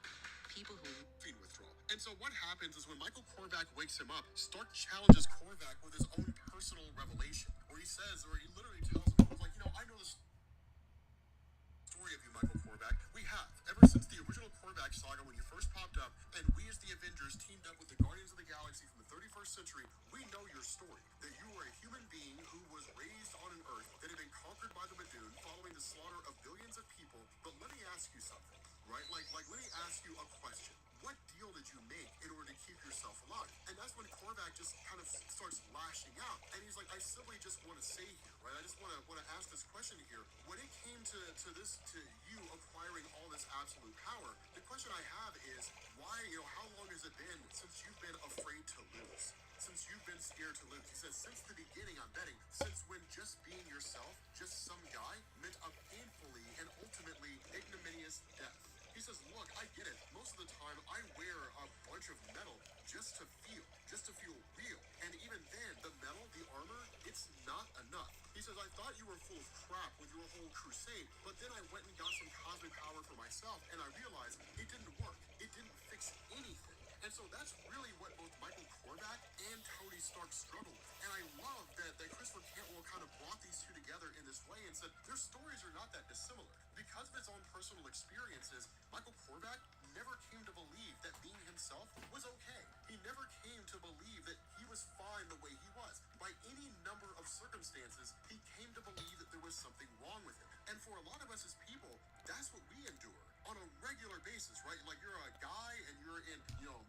people who Caffeine withdrawal. And so what happens is when Michael Korvac wakes him up, Stark challenges Korvac with his own personal revelation, where he says, or he literally tells him, like, I know this story of you, Michael Korvac. We have. Ever since the original Korvac saga, when you first popped up, and we as the Avengers teamed up with the Guardians of the Galaxy from the 31st century, we know your story. That you were a human being who was raised on an Earth that had been conquered by the Madoon following the slaughter of billions of people. But let me ask you something, right? Like let me ask you a question. What deal did you make in order to keep yourself alive? And that's when Korvac just kind of starts lashing out. And he's like, I simply just want to say here, right? I just want to ask this question here. When it came to you acquiring all this absolute power, the question I have is why, how long has it been since you've been afraid to lose? Since you've been scared to lose? He says, since the beginning, I'm betting, since when just being yourself, just some guy, meant a painfully and ultimately ignominious death. He says, look, I get it. Most of the time, I wear a bunch of metal just to feel real. And even then, the metal, the armor, it's not enough. He says, I thought you were full of crap with your whole crusade, but then I went and got some cosmic power for myself, and I realized it didn't work. It didn't fix anything. And so that's really what both Michael Korvac and Tony Stark struggle with. And I love that Christopher Cantwell kind of brought these two together in this way and said their stories are not that dissimilar. Because of his own personal experiences, Michael Korvac never came to believe that being himself was okay. He never came to believe that he was fine the way he was. By any number of circumstances, he came to believe that there was something wrong with him. And for a lot of us as people, that's what we endure on a regular basis, right? Like you're a guy and you're in,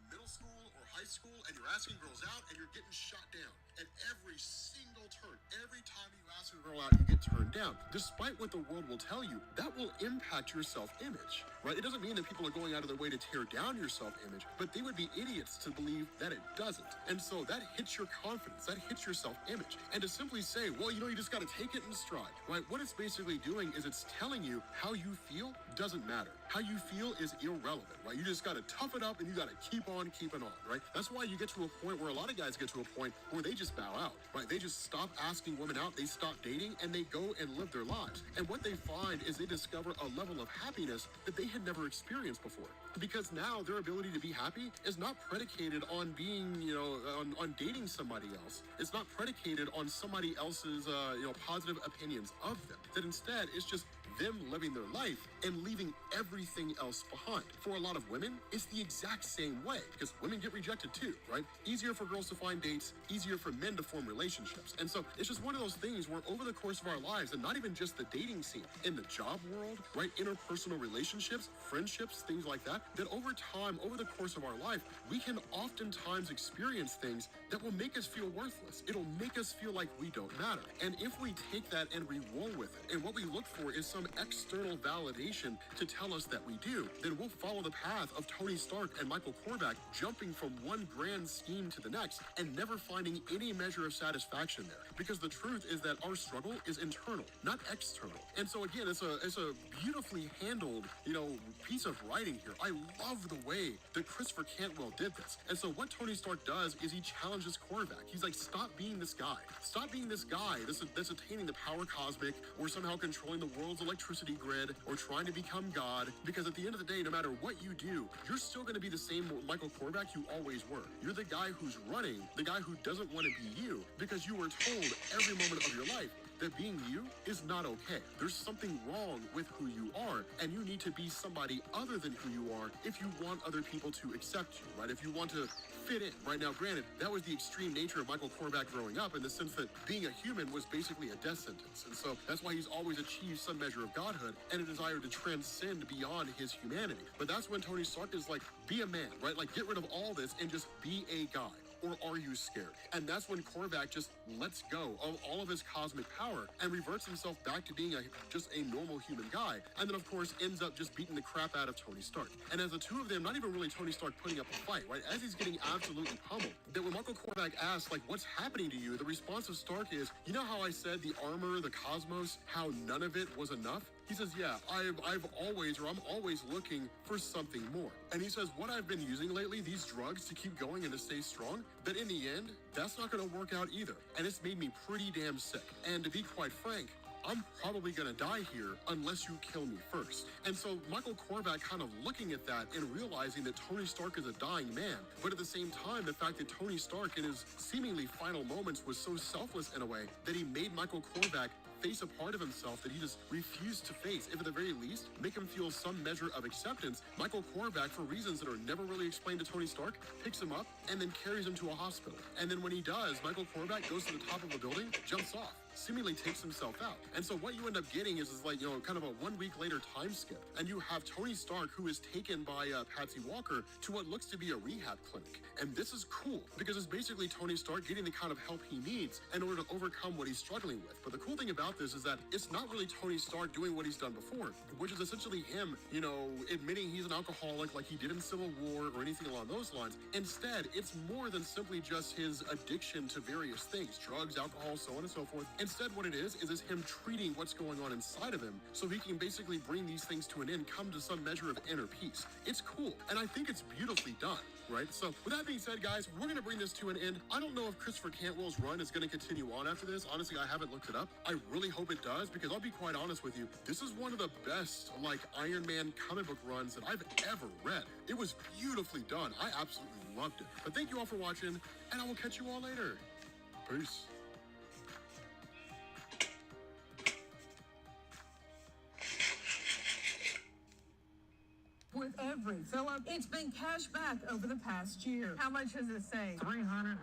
middle school or high school and you're asking girls out and you're getting shot down. And every single turn, every time you ask a girl out, you get turned down. Despite what the world will tell you, that will impact your self-image, right? It doesn't mean that people are going out of their way to tear down your self-image, but they would be idiots to believe that it doesn't. And so that hits your confidence, that hits your self-image. And to simply say, well, you just got to take it in stride, right? What it's basically doing is it's telling you how you feel doesn't matter. How you feel is irrelevant, right? You just got to tough it up and you got to keep on keeping on, right? That's why you get to a point where a lot of guys get to a point where they just bow out, right? They just stop asking women out, they stop dating, and they go and live their lives. And what they find is they discover a level of happiness that they had never experienced before. Because now their ability to be happy is not predicated on being, on dating somebody else. It's not predicated on somebody else's, positive opinions of them. That instead, it's just them living their life and leaving everything else behind. For a lot of women, it's the exact same way because women get rejected too, right? Easier for girls to find dates, easier for men to form relationships. And so it's just one of those things where over the course of our lives, and not even just the dating scene, in the job world, right? Interpersonal relationships, friendships, things like that, that over time, over the course of our life, we can oftentimes experience things that will make us feel worthless. It'll make us feel like we don't matter. And if we take that and we roll with it, and what we look for is some external validation to tell us that we do, then we'll follow the path of Tony Stark and Michael Korvac, jumping from one grand scheme to the next and never finding any measure of satisfaction there. Because the truth is that our struggle is internal, not external. And so again, it's a beautifully handled, piece of writing here. I love the way that Christopher Cantwell did this. And so what Tony Stark does is he challenges Korvac. He's like, stop being this guy. Stop being this guy that's attaining the power cosmic or somehow controlling the worlds. Like, electricity grid or trying to become God, because at the end of the day, no matter what you do, you're still going to be the same Michael Korvac you always were. You're the guy who's running, the guy who doesn't want to be you, because you were told every moment of your life that being you is not okay. There's something wrong with who you are, and you need to be somebody other than who you are if you want other people to accept you, right? If you want to fit in. Right now, granted, that was the extreme nature of Michael Korvac growing up, in the sense that being a human was basically a death sentence. And so that's why he's always achieved some measure of godhood and a desire to transcend beyond his humanity. But that's when Tony Stark is like, be a man, right? Like, get rid of all this and just be a guy. Or are you scared? And that's when Korvac just lets go of all of his cosmic power and reverts himself back to being just a normal human guy. And then, of course, ends up just beating the crap out of Tony Stark. And as the two of them, not even really Tony Stark putting up a fight, right? As he's getting absolutely pummeled, that when Michael Korvac asks, like, what's happening to you? The response of Stark is, you know how I said the armor, the cosmos, how none of it was enough? He says, yeah, I'm always looking for something more. And he says, what I've been using lately, these drugs to keep going and to stay strong, that in the end, that's not going to work out either. And it's made me pretty damn sick. And to be quite frank, I'm probably going to die here unless you kill me first. And so Michael Korvac kind of looking at that and realizing that Tony Stark is a dying man, but at the same time, the fact that Tony Stark in his seemingly final moments was so selfless in a way that he made Michael Korvac face a part of himself that he just refused to face. If at the very least, make him feel some measure of acceptance, Michael Korvac, for reasons that are never really explained to Tony Stark, picks him up and then carries him to a hospital. And then when he does, Michael Korvac goes to the top of a building, jumps off, seemingly takes himself out. And so what you end up getting is like, kind of a 1 week later time skip. And you have Tony Stark, who is taken by Patsy Walker to what looks to be a rehab clinic. And this is cool because it's basically Tony Stark getting the kind of help he needs in order to overcome what he's struggling with. But the cool thing about this is that it's not really Tony Stark doing what he's done before, which is essentially him, admitting he's an alcoholic like he did in Civil War or anything along those lines. Instead, it's more than simply just his addiction to various things, drugs, alcohol, so on and so forth. Instead, what it is him treating what's going on inside of him so he can basically bring these things to an end, come to some measure of inner peace. It's cool, and I think it's beautifully done. Right? So with that being said, guys, we're going to bring this to an end. I don't know if Christopher Cantwell's run is going to continue on after this. Honestly, I haven't looked it up. I really hope it does, because I'll be quite honest with you, this is one of the best, Iron Man comic book runs that I've ever read. It was beautifully done. I absolutely loved it. But thank you all for watching, and I will catch you all later. Peace. With every fill-up, it's been cash back over the past year. How much does it say? $344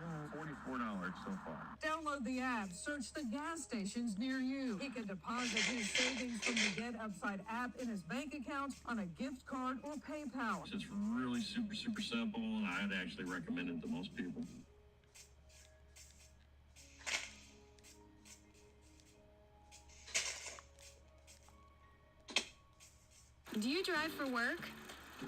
so far. Download the app, search the gas stations near you. He can deposit his savings from the Get Upside app in his bank account, on a gift card, or PayPal. It's really super, super simple, and I'd actually recommend it to most people. Do you drive for work?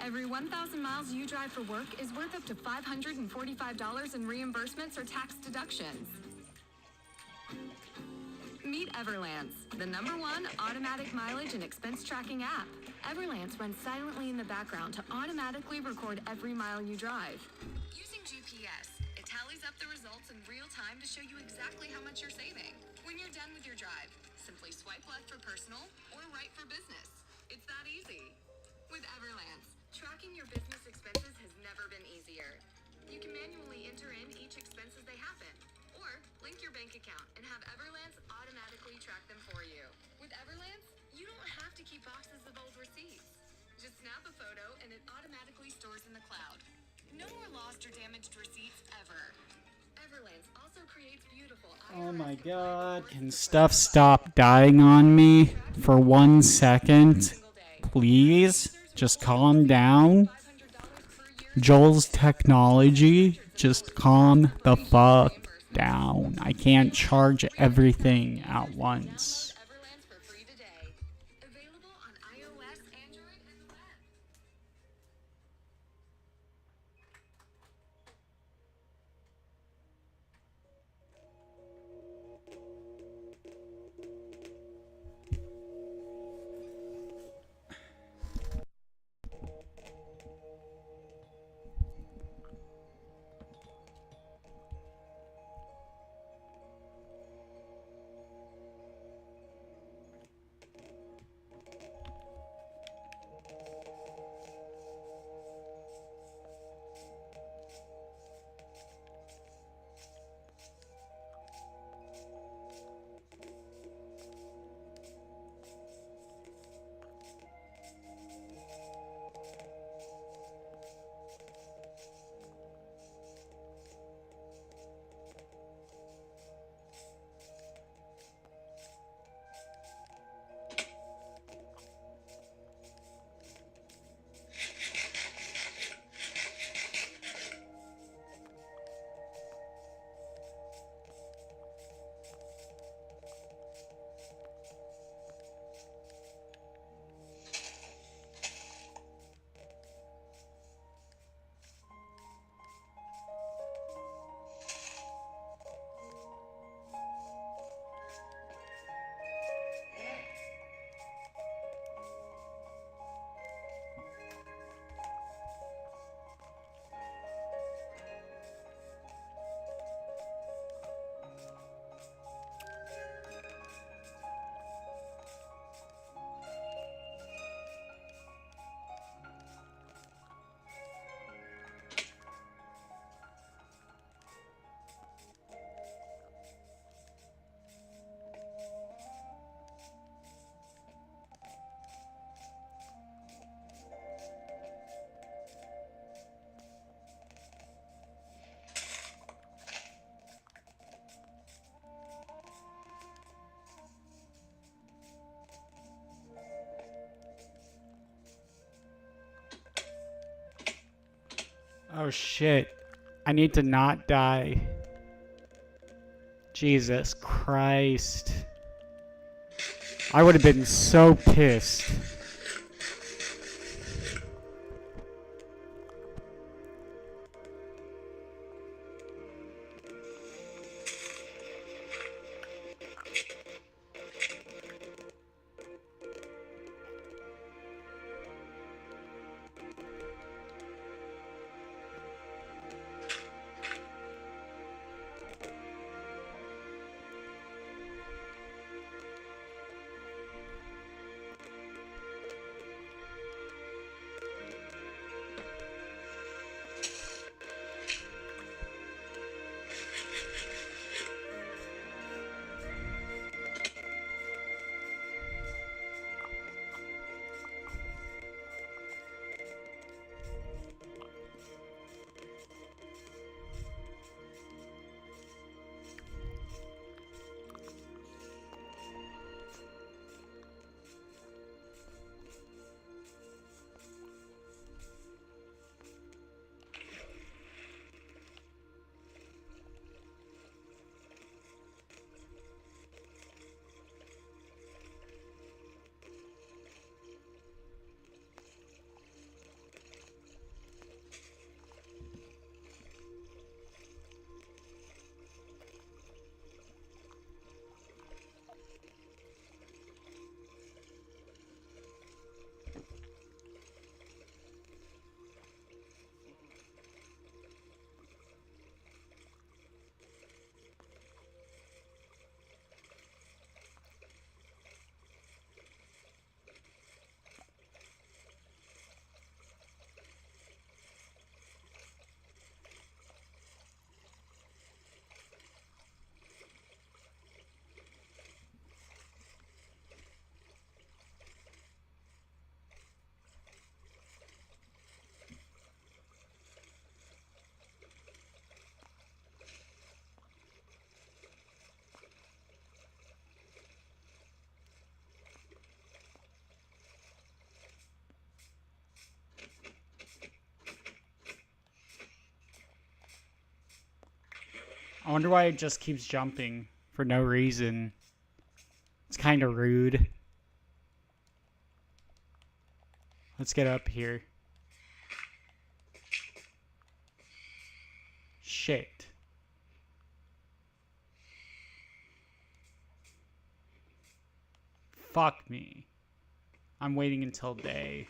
Every 1,000 miles you drive for work is worth up to $545 in reimbursements or tax deductions. Meet Everlance, the #1 automatic mileage and expense tracking app. Everlance runs silently in the background to automatically record every mile you drive. Using GPS, it tallies up the results in real time to show you exactly how much you're saving. When you're done with your drive, simply swipe left for personal or right for business. It's that easy. With Everlance, tracking your business expenses has never been easier. You can manually enter in each expense as they happen, or link your bank account and have Everlance automatically track them for you. With Everlance, you don't have to keep boxes of old receipts. Just snap a photo and it automatically stores in the cloud. No more lost or damaged receipts ever. Everlance also creates beautiful Oh my god, can stuff stop dying on me for 1 second? Please? Just calm down. Joel's technology, just calm the fuck down. I can't charge everything at once. Everlance for free today. Available on iOS, Android, and the web. Oh shit. I need to not die. Jesus Christ. I would have been so pissed. I wonder why it just keeps jumping for no reason. It's kind of rude. Let's get up here. Shit. Fuck me. I'm waiting until day.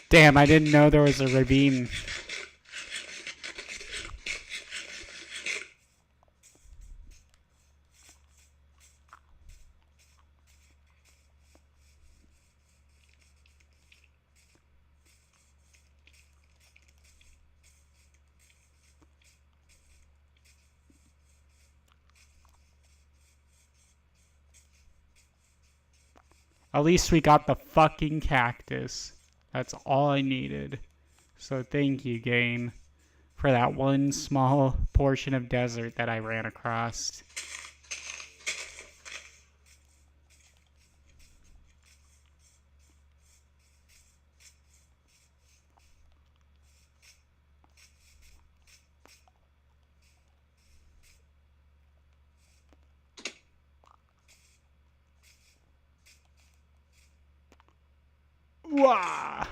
Damn, I didn't know there was a ravine. At least we got the fucking cactus. That's all I needed. So thank you, game, for that one small portion of desert that I ran across. Wah!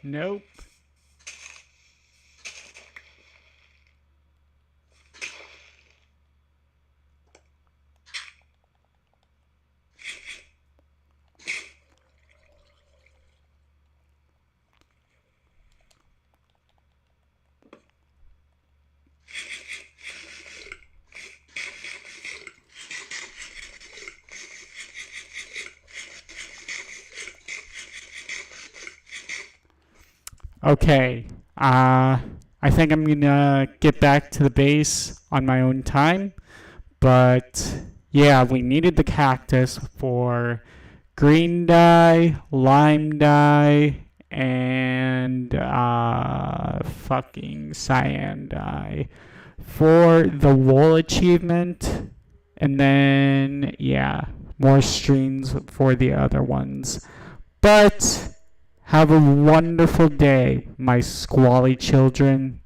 Nope. Okay. I think I'm gonna get back to the base on my own time. But yeah, we needed the cactus for green dye, lime dye, and fucking cyan dye for the wool achievement. And then, yeah, more streams for the other ones. But have a wonderful day, my squally children.